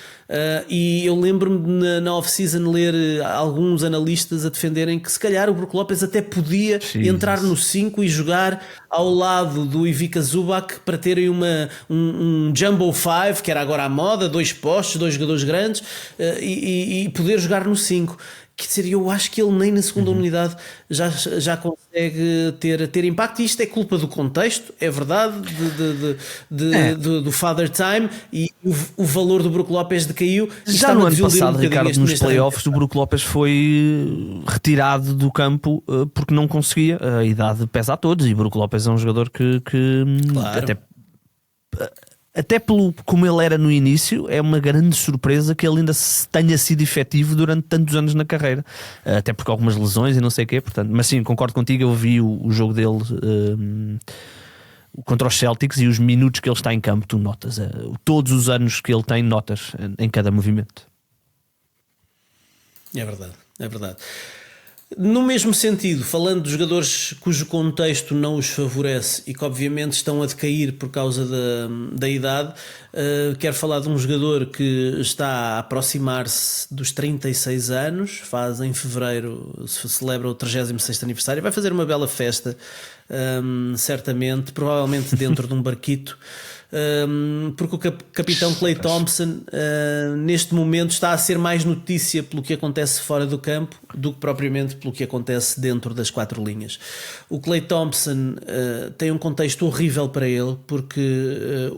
Speaker 2: E eu lembro-me na off-season ler alguns analistas a defenderem que se calhar o Brook Lopes até podia entrar no 5 e jogar ao lado do Ivica Zubac, para terem um Jumbo 5, que era agora a moda, 2 postes, 2 jogadores grandes, e poder jogar no 5. Quer dizer, eu acho que ele nem na segunda unidade já consegue ter impacto, e isto é culpa do contexto, é verdade, do Father Time, e o valor do Brook Lopes decaiu.
Speaker 1: Já no ano passado, Ricardo, nos playoffs, o Brook Lopes foi retirado do campo porque não conseguia. A idade pesa a todos, e o Brook Lopes é um jogador que
Speaker 2: claro.
Speaker 1: até pelo como ele era no início, é uma grande surpresa que ele ainda tenha sido efetivo durante tantos anos na carreira, até porque algumas lesões e não sei o quê, portanto. Mas sim, concordo contigo, eu vi o jogo dele contra os Celtics, e os minutos que ele está em campo, tu notas, todos os anos que ele tem, notas em cada movimento.
Speaker 2: É verdade, é verdade. No mesmo sentido, falando de jogadores cujo contexto não os favorece e que obviamente estão a decair por causa da idade, quero falar de um jogador que está a aproximar-se dos 36 anos, faz em fevereiro, se celebra o 36º aniversário, vai fazer uma bela festa, certamente, provavelmente dentro de um barquito. Porque o capitão Klay Thompson neste momento está a ser mais notícia pelo que acontece fora do campo do que propriamente pelo que acontece dentro das 4 linhas. O Klay Thompson tem um contexto horrível para ele, porque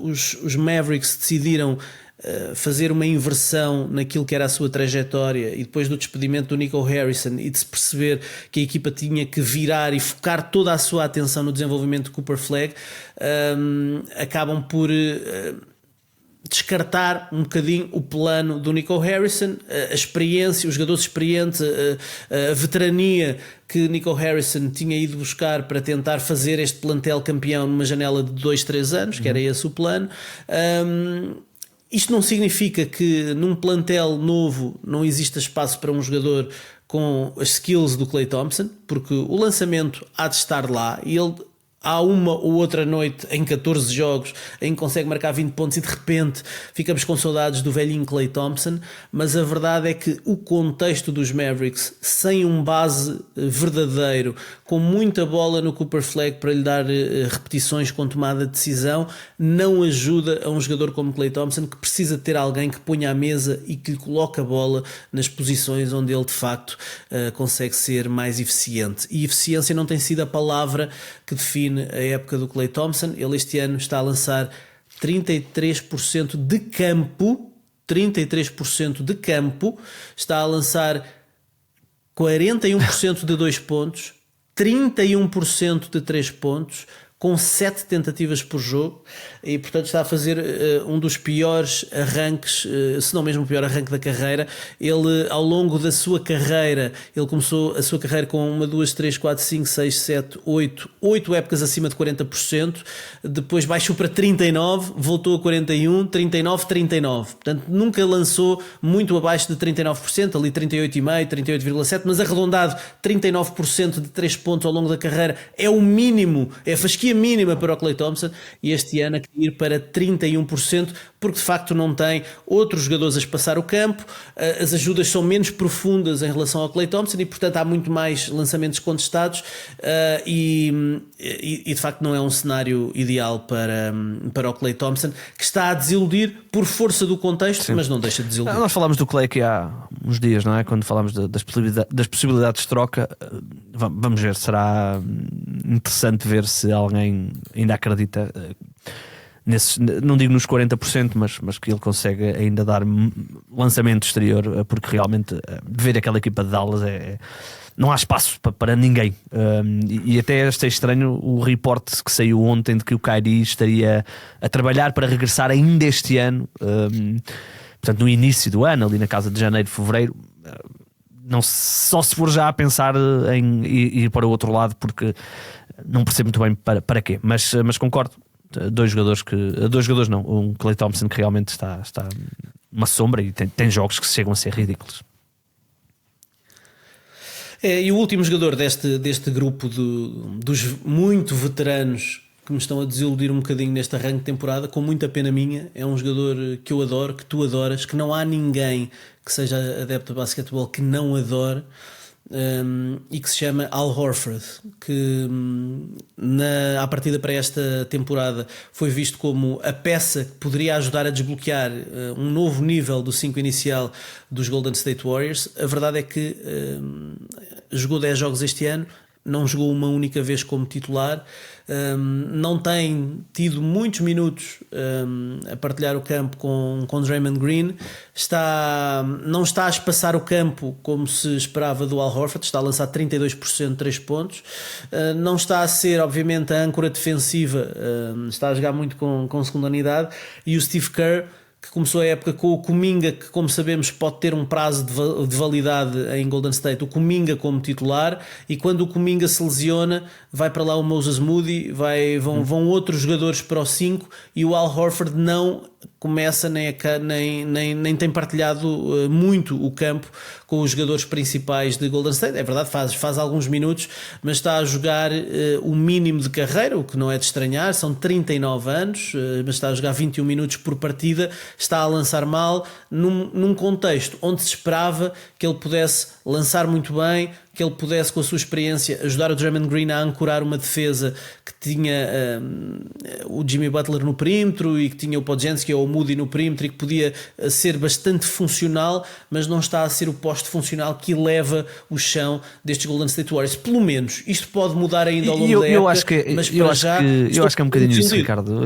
Speaker 2: os Mavericks decidiram fazer uma inversão naquilo que era a sua trajetória, e depois do despedimento do Nico Harrison e de se perceber que a equipa tinha que virar e focar toda a sua atenção no desenvolvimento de Cooper Flagg, acabam por descartar um bocadinho o plano do Nico Harrison, a experiência, os jogadores experientes, a veterania que Nico Harrison tinha ido buscar para tentar fazer este plantel campeão numa janela de 2-3 anos, que era esse o plano. Isto não significa que num plantel novo não exista espaço para um jogador com as skills do Klay Thompson, porque o lançamento há de estar lá, e ele há uma ou outra noite em 14 jogos em que consegue marcar 20 pontos e de repente ficamos com saudades do velhinho Klay Thompson. Mas a verdade é que o contexto dos Mavericks, sem um base verdadeiro, com muita bola no Cooper Flagg para lhe dar repetições com tomada de decisão, não ajuda a um jogador como Klay Thompson, que precisa ter alguém que ponha à mesa e que lhe coloque a bola nas posições onde ele de facto consegue ser mais eficiente. E eficiência não tem sido a palavra que define a época do Klay Thompson. Ele este ano está a lançar 33% de campo, 33% de campo, está a lançar 41% de 2 pontos, 31% de 3 pontos, com 7 tentativas por jogo, e portanto está a fazer um dos piores arranques, se não mesmo o pior arranque da carreira. Ele, ao longo da sua carreira, ele começou a sua carreira com 1, 2, 3, 4, 5, 6, 7, 8 épocas acima de 40%, depois baixou para 39, voltou a 41, 39, 39, portanto nunca lançou muito abaixo de 39%, ali 38,5, 38,7, mas arredondado 39% de 3 pontos ao longo da carreira é o mínimo, é a fasquia mínima para o Klay Thompson, e este ano a cair para 31%, porque de facto não tem outros jogadores a espaçar o campo, as ajudas são menos profundas em relação ao Klay Thompson e portanto há muito mais lançamentos contestados, e de facto não é um cenário ideal para o Klay Thompson, que está a desiludir por força do contexto. Sim. Mas não deixa de desiludir.
Speaker 1: Nós falámos do Klay aqui há uns dias, não é? Quando falámos das possibilidades de troca. Vamos ver, será interessante ver se alguém ainda acredita nesses, não digo nos 40%, mas que ele consegue ainda dar lançamento exterior, porque realmente ver aquela equipa de Dallas não há espaço para ninguém, e até achei estranho o reporte que saiu ontem de que o Kyrie estaria a trabalhar para regressar ainda este ano, portanto no início do ano, ali na casa de janeiro, fevereiro. Não, só se for já a pensar em ir para o outro lado, porque não percebo muito bem para quê, mas concordo. Dois jogadores não, um Klay Thompson que realmente está uma sombra e tem jogos que chegam a ser ridículos.
Speaker 2: E o último jogador deste grupo dos muito veteranos que me estão a desiludir um bocadinho neste arranque de temporada, com muita pena minha, é um jogador que eu adoro, que tu adoras, que não há ninguém que seja adepto a basquetebol que não adore, e que se chama Al Horford, que à partida para esta temporada foi visto como a peça que poderia ajudar a desbloquear um novo nível do 5 inicial dos Golden State Warriors. A verdade é que jogou 10 jogos este ano, não jogou uma única vez como titular, não tem tido muitos minutos a partilhar o campo com Draymond Green, não está a espaçar o campo como se esperava do Al Horford, está a lançar 32% de 3 pontos, não está a ser obviamente a âncora defensiva, está a jogar muito com segunda unidade, e o Steve Kerr, que começou a época com o Kuminga, que como sabemos pode ter um prazo de validade em Golden State, o Kuminga como titular, e quando o Kuminga se lesiona vai para lá o Moses Moody, vão outros jogadores para o 5, e o Al Horford não começa nem tem partilhado muito o campo com os jogadores principais de Golden State. É verdade, faz alguns minutos, mas está a jogar o mínimo de carreira, o que não é de estranhar, são 39 anos, mas está a jogar 21 minutos por partida, está a lançar mal, num contexto onde se esperava que ele pudesse lançar muito bem, que ele pudesse, com a sua experiência, ajudar o Draymond Green a ancorar uma defesa que tinha o Jimmy Butler no perímetro e que tinha o Podziemski ou o Moody no perímetro, e que podia ser bastante funcional, mas não está a ser o poste funcional que eleva o chão destes Golden State Warriors. Pelo menos isto pode mudar ainda ao longo da época, mas para já
Speaker 1: eu acho que é um bocadinho isso, Ricardo.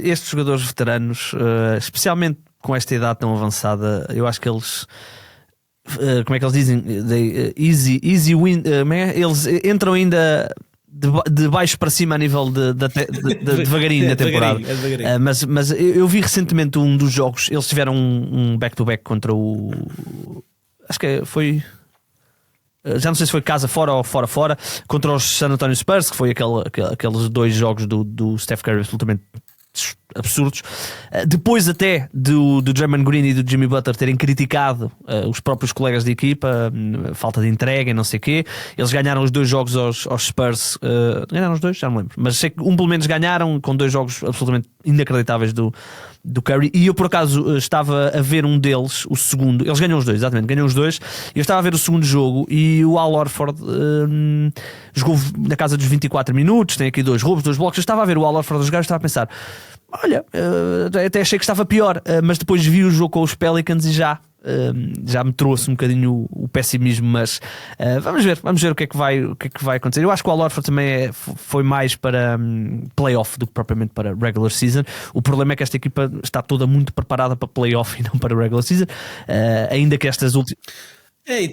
Speaker 1: Estes jogadores veteranos, especialmente com esta idade tão avançada, eu acho que eles, como é que eles dizem? Easy win. Eles entram ainda de baixo para cima a nível devagarinho na temporada. Mas eu vi recentemente um dos jogos. Eles tiveram um back-to-back contra acho que foi, já não sei se foi casa fora ou fora, contra os San Antonio Spurs, que foi aqueles 2 jogos do Steph Curry absolutamente absurdos, depois até do Draymond Green e do Jimmy Butler terem criticado os próprios colegas de equipa, falta de entrega e não sei o quê. Eles ganharam os 2 jogos aos Spurs, ganharam os 2, já não lembro, mas sei que pelo menos ganharam, com 2 jogos absolutamente inacreditáveis do Curry. E eu por acaso estava a ver um deles, o segundo, eles ganham os 2, exatamente, ganham os 2, e eu estava a ver o segundo jogo, e o Al Horford jogou na casa dos 24 minutos, tem aqui 2 roubos, 2 blocos. Eu estava a ver o Al Horford a jogar e estava a pensar, olha, até achei que estava pior, mas depois vi o jogo com os Pelicans e já me trouxe um bocadinho o pessimismo. Mas vamos ver o que é que vai acontecer. Eu acho que o Al Horford também foi mais para playoff do que propriamente para regular season. O problema é que esta equipa está toda muito preparada para playoff e não para regular season, ainda que estas últimas...
Speaker 2: E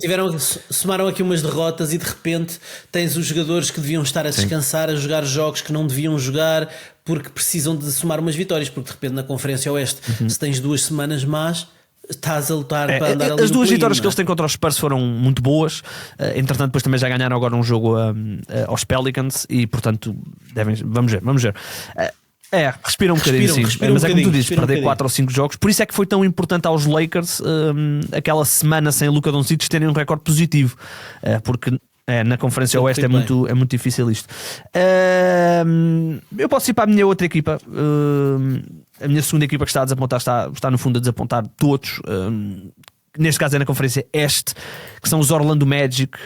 Speaker 2: somaram aqui umas derrotas e de repente tens os jogadores que deviam estar a descansar, a jogar jogos que não deviam jogar porque precisam de somar umas vitórias, porque de repente na Conferência Oeste, se tens 2 semanas más, estás a lutar para andar ali.
Speaker 1: As 2 vitórias
Speaker 2: não é?
Speaker 1: que eles têm contra os Spurs foram muito boas. Entretanto, depois também já ganharam agora um jogo aos Pelicans e, portanto, vamos ver. Respiram um bocadinho, sim. Mas é como tu dizes, perder 4 ou 5 jogos. Por isso é que foi tão importante aos Lakers aquela semana sem Luka Doncic terem um recorde positivo, porque na Conferência Oeste é muito difícil isto. Eu posso ir para a minha outra equipa. A minha segunda equipa que está a desapontar está no fundo a desapontar todos. Neste caso é na Conferência Este, que são os Orlando Magic.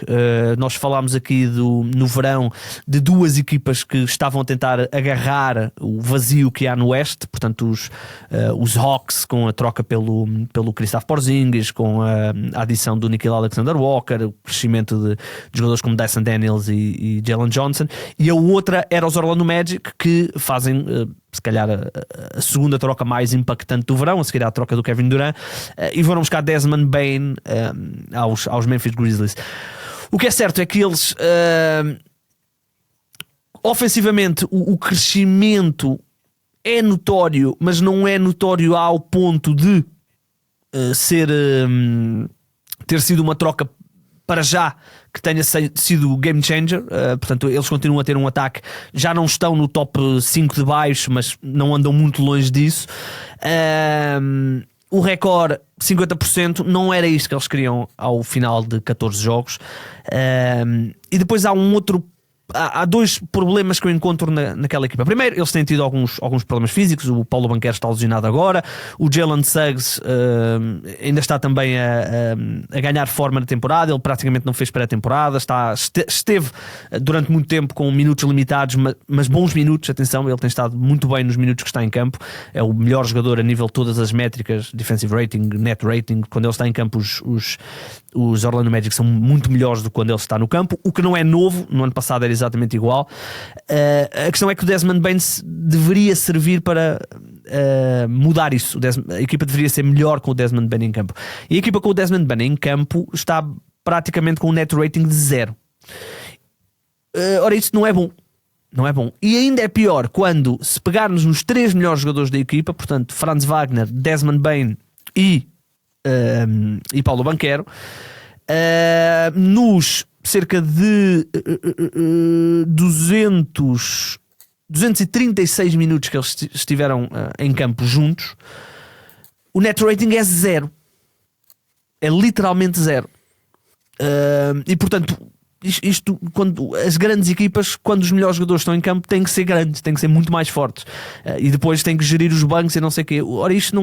Speaker 1: Nós falámos aqui no verão de 2 equipas que estavam a tentar agarrar o vazio que há no Oeste, portanto os Hawks com a troca pelo Kristaps Porzingis, com a adição do Nickeil Alexander-Walker, o crescimento de jogadores como Dyson Daniels e Jalen Johnson, e a outra era os Orlando Magic, que fazem se calhar a segunda troca mais impactante do verão, a seguir à troca do Kevin Durant, e foram buscar Desmond Bane aos Memphis Grizzlies. O que é certo é que eles ofensivamente o crescimento é notório, mas não é notório ao ponto de ter sido uma troca para já que tenha sido game changer. Portanto, eles continuam a ter um ataque, já não estão no top 5 de baixo, mas não andam muito longe disso. O recorde 50% não era isto que eles queriam ao final de 14 jogos. E depois há 2 problemas que eu encontro naquela equipa. Primeiro, eles têm tido alguns problemas físicos. O Paulo Banchero está lesionado agora. O Jalen Suggs ainda está também a ganhar forma na temporada. Ele praticamente não fez pré-temporada. Esteve durante muito tempo com minutos limitados, mas bons minutos. Atenção, ele tem estado muito bem nos minutos que está em campo. É o melhor jogador a nível de todas as métricas, defensive rating, net rating. Quando ele está em campo, os Orlando Magic são muito melhores do que quando ele está no campo, o que não é novo. No ano passado era exatamente igual. A questão é que o Desmond Bane deveria servir para mudar isso. A equipa deveria ser melhor com o Desmond Bane em campo. E a equipa com o Desmond Bane em campo está praticamente com um net rating de 0. Ora, isso não é bom. Não é bom. E ainda é pior quando, se pegarmos nos 3 melhores jogadores da equipa, portanto Franz Wagner, Desmond Bane e Paulo Banchero, nos cerca de 236 minutos que eles estiveram em campo juntos, o net rating é 0. É literalmente 0. E portanto, isto, quando as grandes equipas, quando os melhores jogadores estão em campo, têm que ser grandes, têm que ser muito mais fortes, e depois têm que gerir os bancos e não sei o quê. Ora, isto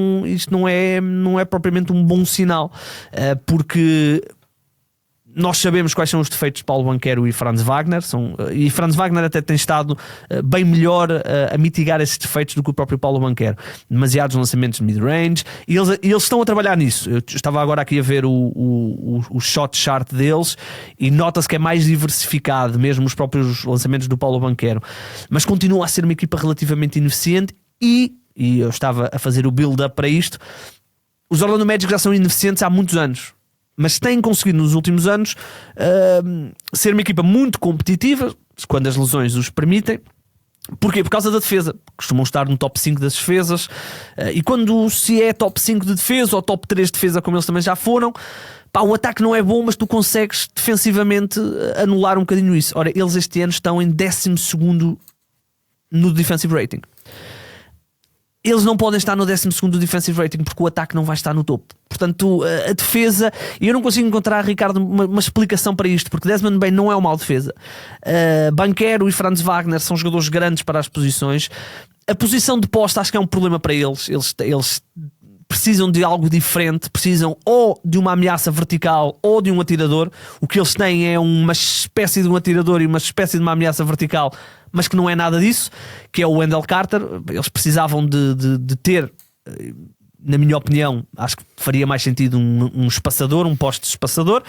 Speaker 1: não é propriamente um bom sinal, porque nós sabemos quais são os defeitos de Paulo Banchero e Franz Wagner, e Franz Wagner até tem estado bem melhor a mitigar esses defeitos do que o próprio Paulo Banchero. Demasiados lançamentos de mid-range, e eles estão a trabalhar nisso. Eu estava agora aqui a ver o shot chart deles e nota-se que é mais diversificado, mesmo os próprios lançamentos do Paulo Banchero, mas continua a ser uma equipa relativamente ineficiente. E eu estava a fazer o build-up para isto. Os Orlando Magic já são ineficientes há muitos anos, mas têm conseguido nos últimos anos ser uma equipa muito competitiva, quando as lesões os permitem. Porquê? Por causa da defesa. Costumam estar no top 5 das defesas, e quando se é top 5 de defesa ou top 3 de defesa, como eles também já foram, o ataque não é bom, mas tu consegues defensivamente anular um bocadinho isso. Ora, eles este ano estão em 12º no defensive rating. Eles não podem estar no 12º defensive rating porque o ataque não vai estar no topo. Portanto, a defesa, e eu não consigo encontrar, Ricardo, uma explicação para isto, porque Desmond Bane não é um mau defesa. Banchero e Franz Wagner são jogadores grandes para as posições. A posição de poste acho que é um problema para eles. Eles precisam de algo diferente, precisam ou de uma ameaça vertical ou de um atirador. O que eles têm é uma espécie de um atirador e uma espécie de uma ameaça vertical, mas que não é nada disso, que é o Wendell Carter. Eles precisavam de ter, na minha opinião, acho que faria mais sentido um espaçador, um poste espaçador,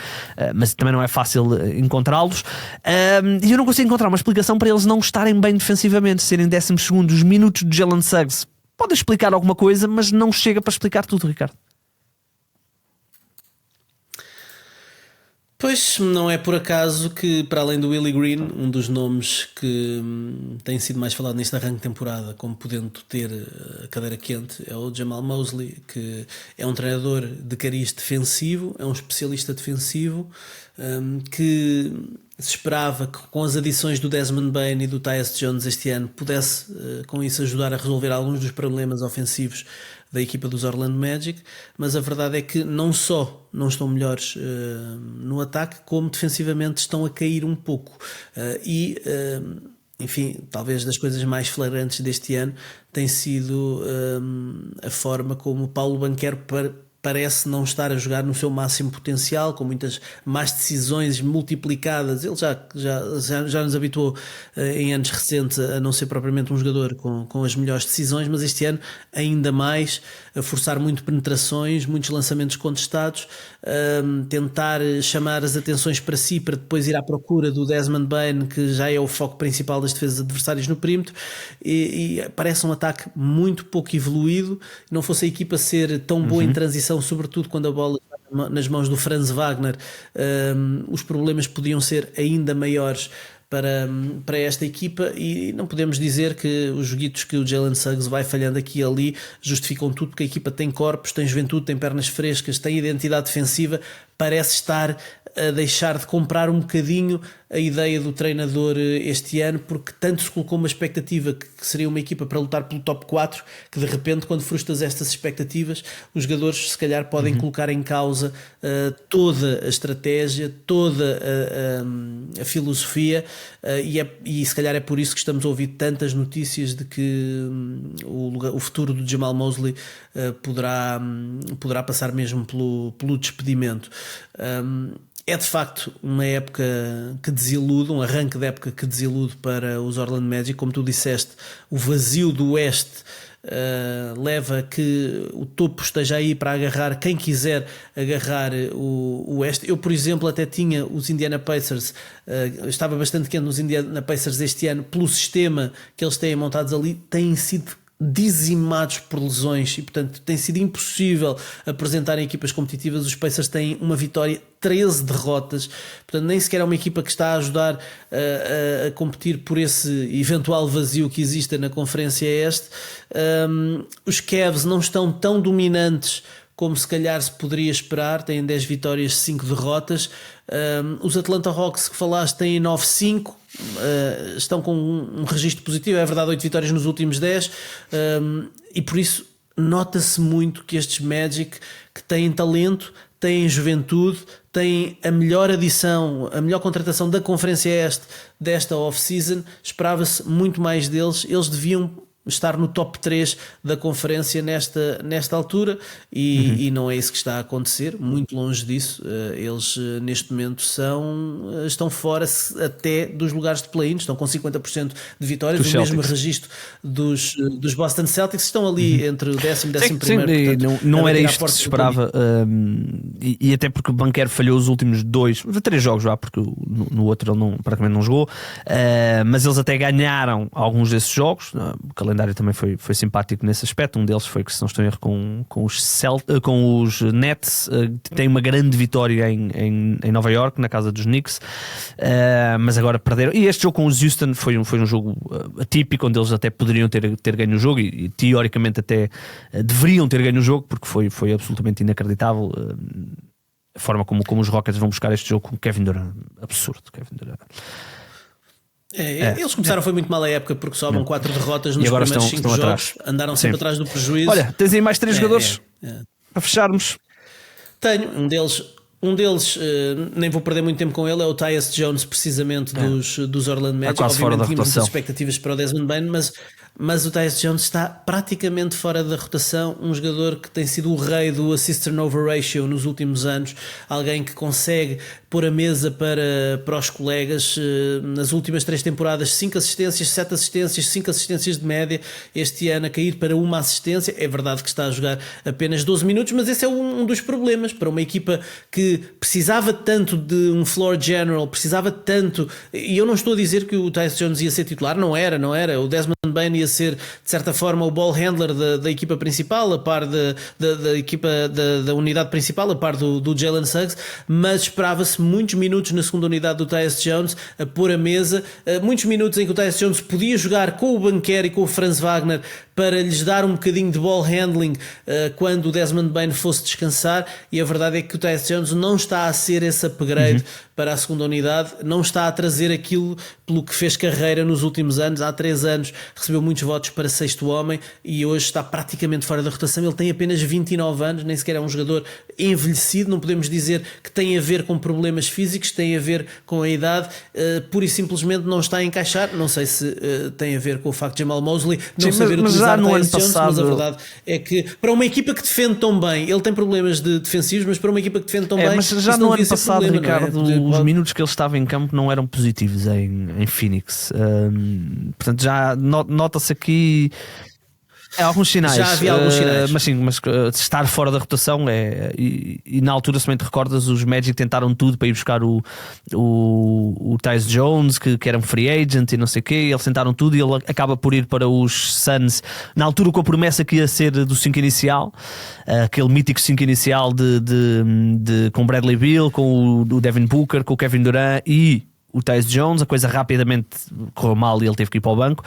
Speaker 1: mas também não é fácil encontrá-los. E eu não consigo encontrar uma explicação para eles não estarem bem defensivamente, serem 12º. Os minutos de Jalen Suggs podem explicar alguma coisa, mas não chega para explicar tudo, Ricardo.
Speaker 2: Pois, não é por acaso que, para além do Willie Green, um dos nomes que tem sido mais falado neste arranque de temporada, como podendo ter a cadeira quente, é o Jamal Mosley, que é um treinador de cariz defensivo, é um especialista defensivo, que se esperava que com as adições do Desmond Bane e do Tyus Jones este ano pudesse com isso ajudar a resolver alguns dos problemas ofensivos da equipa dos Orlando Magic, mas a verdade é que não só não estão melhores no ataque, como defensivamente estão a cair um pouco. Enfim, talvez das coisas mais flagrantes deste ano tem sido a forma como o Paulo Banchero parece não estar a jogar no seu máximo potencial, com muitas más decisões multiplicadas. Ele já nos habituou em anos recentes a não ser propriamente um jogador com as melhores decisões, mas este ano ainda mais, a forçar muito penetrações, muitos lançamentos contestados, tentar chamar as atenções para si, para depois ir à procura do Desmond Bane, que já é o foco principal das defesas adversárias no perímetro, e parece um ataque muito pouco evoluído. Não fosse a equipa ser tão boa em transição, sobretudo quando a bola está nas mãos do Franz Wagner, os problemas podiam ser ainda maiores para esta equipa, e não podemos dizer que os joguitos que o Jalen Suggs vai falhando aqui e ali justificam tudo, porque a equipa tem corpos, tem juventude, tem pernas frescas, tem identidade defensiva, parece estar a deixar de comprar um bocadinho a ideia do treinador este ano, porque tanto se colocou uma expectativa que seria uma equipa para lutar pelo top 4, que de repente, quando frustras estas expectativas, os jogadores se calhar podem colocar em causa toda a estratégia, toda a filosofia, e se calhar é por isso que estamos a ouvir tantas notícias de que o futuro do Jamal Mosley poderá passar mesmo pelo despedimento. É de facto uma época que desilude, um arranque de época que desilude para os Orlando Magic. Como tu disseste, o vazio do Oeste leva a que o topo esteja aí para agarrar quem quiser agarrar o Oeste. Eu, por exemplo, até tinha os Indiana Pacers, estava bastante quente nos Indiana Pacers este ano, pelo sistema que eles têm montados ali, têm sido dizimados por lesões e, portanto, tem sido impossível apresentarem equipas competitivas. Os Pacers têm uma vitória, 13 derrotas, portanto nem sequer é uma equipa que está a ajudar a competir por esse eventual vazio que existe na Conferência Este. Os Cavs não estão tão dominantes como se calhar se poderia esperar, têm 10 vitórias, 5 derrotas. Os Atlanta Hawks que falaste têm 9-5, estão com um registro positivo, é verdade, 8 vitórias nos últimos 10, e por isso nota-se muito que estes Magic, que têm talento, têm juventude, têm a melhor adição, a melhor contratação da Conferência Este desta off-season, esperava-se muito mais deles. Eles deviam estar no top 3 da conferência nesta altura, e não é isso que está a acontecer, muito longe disso. Eles neste momento estão fora até dos lugares de play-in, estão com 50% de vitórias, o mesmo registro dos Boston Celtics, estão ali entre o 10º e 11º.
Speaker 1: Portanto, não era isto que se esperava, e até porque o Banchero falhou os últimos 3 jogos já, porque no outro ele praticamente não jogou, mas eles até ganharam alguns desses jogos. O calendário também foi simpático nesse aspecto. Um deles foi, que se não estou em erro, com os Nets, tem uma grande vitória em Nova York, na casa dos Knicks, mas agora perderam. E este jogo com os Houston foi um jogo atípico, onde eles até poderiam ter ganho o jogo, e teoricamente até deveriam ter ganho o jogo, porque foi absolutamente inacreditável a forma como os Rockets vão buscar este jogo com Kevin Durant. Absurdo, Kevin Durant.
Speaker 2: Eles começaram foi muito mal a época, porque sobam 4 derrotas nos primeiros 5 jogos atrás. Andaram sempre atrás do prejuízo.
Speaker 1: Olha, tens aí mais 3 jogadores para fecharmos.
Speaker 2: Tenho um deles, nem vou perder muito tempo com ele, é o Tyus Jones, precisamente dos Orlando Magic. Obviamente tínhamos muitas expectativas para o Desmond Bane, mas o Tyus Jones está praticamente fora da rotação. Um jogador que tem sido o rei do assist turnover ratio nos últimos anos, alguém que consegue pôr a mesa para os colegas. Nas últimas 3 temporadas, 5 assistências, 7 assistências, 5 assistências de média. Este ano a cair para uma assistência. É verdade que está a jogar apenas 12 minutos, mas esse é um dos problemas para uma equipa que precisava tanto de um floor general, precisava tanto, e eu não estou a dizer que o Tyus Jones ia ser titular, não era, o Desmond Bane ali a ser de certa forma o ball handler da equipa principal, a par da equipa da unidade principal, a par do Jalen Suggs, mas esperava-se muitos minutos na segunda unidade do Tyus Jones a pôr a mesa, muitos minutos em que o Tyus Jones podia jogar com o Banchero e com o Franz Wagner para lhes dar um bocadinho de ball handling quando o Desmond Bane fosse descansar, e a verdade é que o Tyus Jones não está a ser esse upgrade para a segunda unidade, não está a trazer aquilo pelo que fez carreira nos últimos anos. Há 3 anos recebeu muitos votos para sexto homem e hoje está praticamente fora da rotação. Ele tem apenas 29 anos, nem sequer é um jogador envelhecido, não podemos dizer que tem a ver com problemas físicos, tem a ver com a idade, pura e simplesmente não está a encaixar. Não sei se tem a ver com o facto de Jamal Mosley não saber utilizar Tyus Jones, mas a verdade é que para uma equipa que defende tão bem, ele tem problemas defensivos, mas para uma equipa que defende tão bem,
Speaker 1: mas já no ano passado,
Speaker 2: problema,
Speaker 1: Ricardo, os minutos que ele estava em campo não eram positivos em Phoenix. Portanto, já nota-se aqui alguns sinais.
Speaker 2: Já havia alguns sinais.
Speaker 1: Mas sim, estar fora da rotação e na altura, se bem te recordas, os Magic tentaram tudo para ir buscar o Tyus Jones, que era um free agent e não sei o quê. Eles tentaram tudo e ele acaba por ir para os Suns, na altura com a promessa que ia ser do 5 inicial, aquele mítico 5 inicial com Bradley Beal, com o Devin Booker, com o Kevin Durant e o Tyus Jones. A coisa rapidamente correu mal e ele teve que ir para o banco,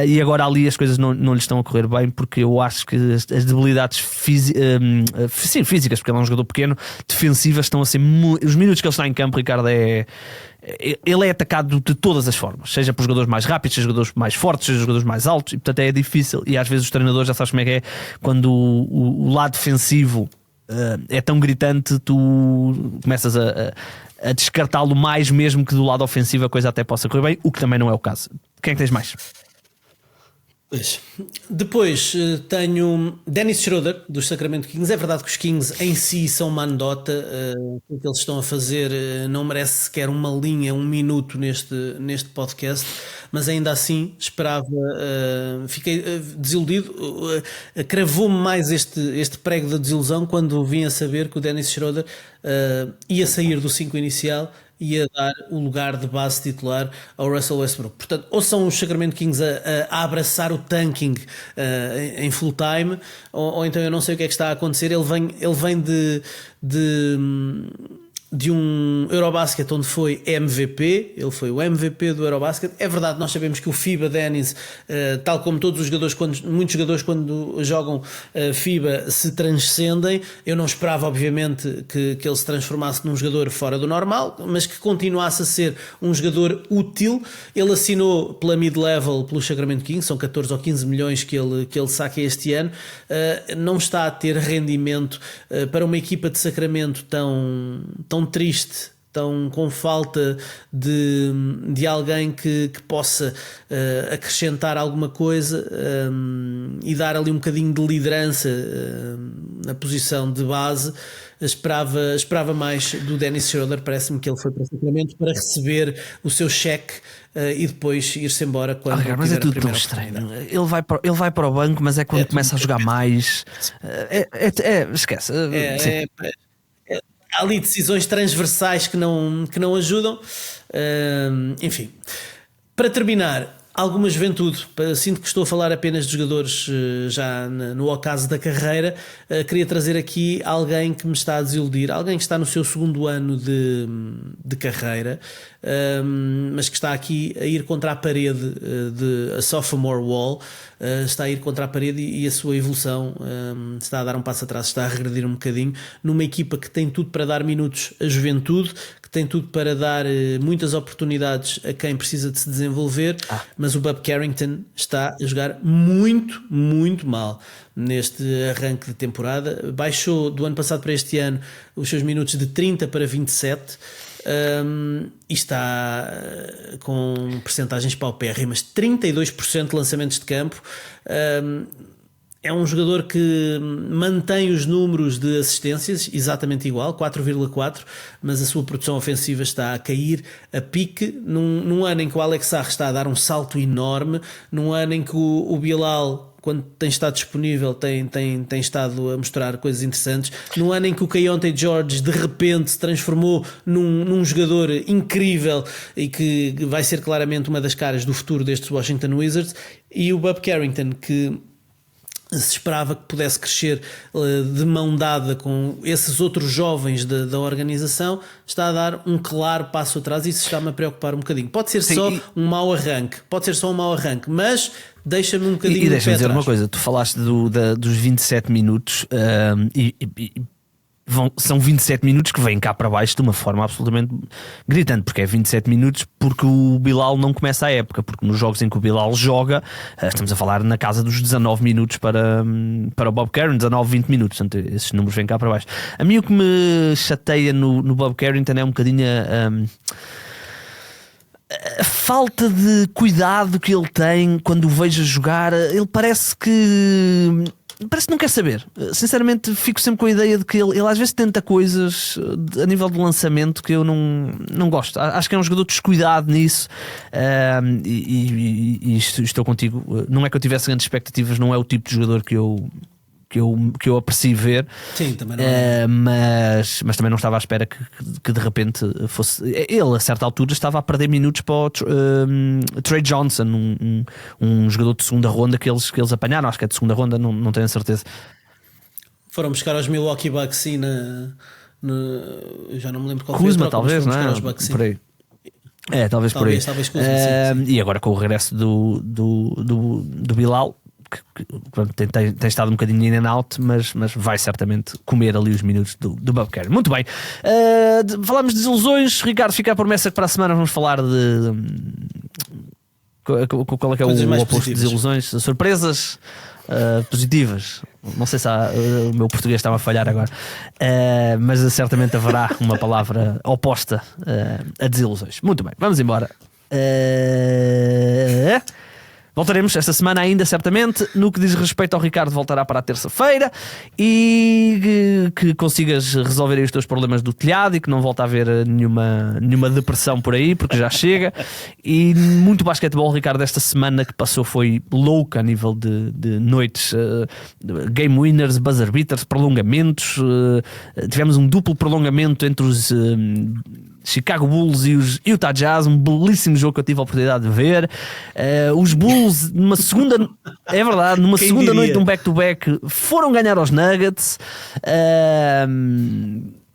Speaker 1: e agora ali as coisas não lhe estão a correr bem, porque eu acho que as debilidades físicas, porque ele é um jogador pequeno, defensivas, estão a ser os minutos que ele está em campo, Ricardo, ele é atacado de todas as formas, seja por jogadores mais rápidos, seja jogadores mais fortes, seja jogadores mais altos, e portanto é difícil. E às vezes os treinadores, já sabes como é que é, quando o lado defensivo é tão gritante, tu começas a descartá-lo mais, mesmo que do lado ofensivo a coisa até possa correr bem, o que também não é o caso. Quem é que tens mais?
Speaker 2: Depois tenho Dennis Schroeder dos Sacramento Kings. É verdade que os Kings em si são uma anedota, o que eles estão a fazer não merece sequer uma linha, um minuto neste podcast, mas ainda assim esperava, fiquei desiludido, cravou-me mais este prego da desilusão quando vim a saber que o Dennis Schroeder ia sair do 5 inicial, ia dar o lugar de base titular ao Russell Westbrook. Portanto, ou são os Sacramento Kings a abraçar o tanking em full time, ou então eu não sei o que é que está a acontecer. Ele vem de um Eurobasket onde foi MVP, ele foi o MVP do Eurobasket. É verdade, nós sabemos que o FIBA Dennis, tal como todos os jogadores, muitos jogadores quando jogam FIBA se transcendem. Eu não esperava obviamente que ele se transformasse num jogador fora do normal, mas que continuasse a ser um jogador útil. Ele assinou pela mid-level pelo Sacramento Kings, são 14 ou 15 milhões que ele saca este ano. Não está a ter rendimento para uma equipa de Sacramento tão triste, tão com falta de alguém que possa acrescentar alguma coisa e dar ali um bocadinho de liderança na posição de base. Esperava mais do Dennis Schroeder. Parece-me que ele foi para Sacramento para receber o seu cheque e depois ir-se embora quando
Speaker 1: mas é tudo tão estranho. Ele vai para o banco, mas é quando começa a jogar mais. Esquece.
Speaker 2: Há ali decisões transversais que não ajudam. Enfim, para terminar, alguma juventude. Sinto que estou a falar apenas de jogadores já no ocaso da carreira. Queria trazer aqui alguém que me está a desiludir, alguém que está no seu segundo ano de carreira, mas que está aqui a ir contra a parede, a sophomore wall. Está a ir contra a parede e a sua evolução está a dar um passo atrás, está a regredir um bocadinho numa equipa que tem tudo para dar minutos à juventude, que tem tudo para dar muitas oportunidades a quem precisa de se desenvolver, mas o Bob Carrington está a jogar muito, muito mal neste arranque de temporada. Baixou do ano passado para este ano os seus minutos de 30 para 27. E está com percentagens paupérrimas, 32% de lançamentos de campo. É um jogador que mantém os números de assistências exatamente igual, 4,4, mas a sua produção ofensiva está a cair a pique, num ano em que o Alex Sarr está a dar um salto enorme, num ano em que o Bilal, quando tem estado disponível, tem estado a mostrar coisas interessantes, num ano em que o Keontae George de repente se transformou num jogador incrível e que vai ser claramente uma das caras do futuro destes Washington Wizards, e o Bob Carrington, que se esperava que pudesse crescer de mão dada com esses outros jovens da organização, está a dar um claro passo atrás, e isso está-me a preocupar um bocadinho. Pode ser só um mau arranque, mas deixa-me um bocadinho.
Speaker 1: E deixa-me dizer uma coisa: tu falaste dos 27 minutos são 27 minutos que vêm cá para baixo de uma forma absolutamente gritante, porque é 27 minutos porque o Bilal não começa a época, porque nos jogos em que o Bilal joga, estamos a falar na casa dos 19 minutos para o Bob Carrington, 19, 20 minutos, portanto esses números vêm cá para baixo. A mim o que me chateia no Bob Carrington é um bocadinho a falta de cuidado que ele tem quando o vejo jogar. Ele parece que não quer saber. Sinceramente, fico sempre com a ideia de que ele às vezes tenta coisas a nível de lançamento que eu não gosto. Acho que é um jogador descuidado nisso, e estou contigo. Não é que eu tivesse grandes expectativas, não é o tipo de jogador que eu aprecio ver.
Speaker 2: Sim, também não é.
Speaker 1: Mas também não estava à espera que de repente fosse. Ele, a certa altura, estava a perder minutos para o Trey Johnson, um jogador de segunda ronda que eles apanharam. Acho que é de segunda ronda, não tenho a certeza.
Speaker 2: Foram buscar aos Milwaukee Bucks já não me lembro qual
Speaker 1: Kuzma,
Speaker 2: foi a troca,
Speaker 1: talvez, não é?
Speaker 2: Aos Bucks,
Speaker 1: por aí. Talvez por aí.
Speaker 2: Talvez Kuzma, sim.
Speaker 1: E agora com o regresso do Bilal, que tem estado um bocadinho in and out, mas vai certamente comer ali os minutos do Bob Carrington. Muito bem, falamos de desilusões. Ricardo, fica a promessa que para a semana vamos falar de qual é que é o oposto de desilusões, surpresas positivas. Não sei se o meu português estava a falhar agora, mas certamente haverá uma palavra oposta a desilusões. Muito bem, vamos embora. Voltaremos esta semana ainda, certamente. No que diz respeito ao Ricardo, voltará para a terça-feira, e que consigas resolver aí os teus problemas do telhado e que não volte a haver nenhuma depressão por aí, porque já chega. E muito basquetebol, Ricardo, esta semana que passou foi louca a nível de noites, game winners, buzzer beaters, prolongamentos. Tivemos um duplo prolongamento entre os Chicago Bulls e os Utah Jazz, um belíssimo jogo que eu tive a oportunidade de ver. Os Bulls, numa segunda noite de um back-to-back, foram ganhar aos Nuggets.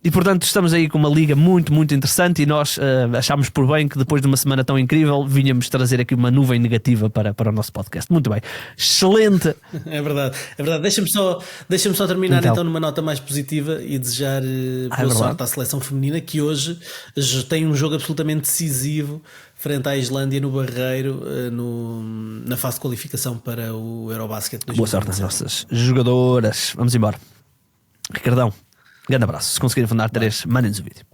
Speaker 1: E portanto estamos aí com uma liga muito, muito interessante, e nós achámos por bem que depois de uma semana tão incrível vinhamos trazer aqui uma nuvem negativa para o nosso podcast. Muito bem, excelente.
Speaker 2: É verdade. Deixa-me só terminar então numa nota mais positiva e desejar boa sorte à seleção feminina, que hoje tem um jogo absolutamente decisivo frente à Islândia no Barreiro, na fase de qualificação para o Eurobasket 2020.
Speaker 1: Boa sorte às nossas jogadoras. Vamos embora. Ricardão, grande abraço. Se conseguirem fundar 3, mandem-nos o vídeo.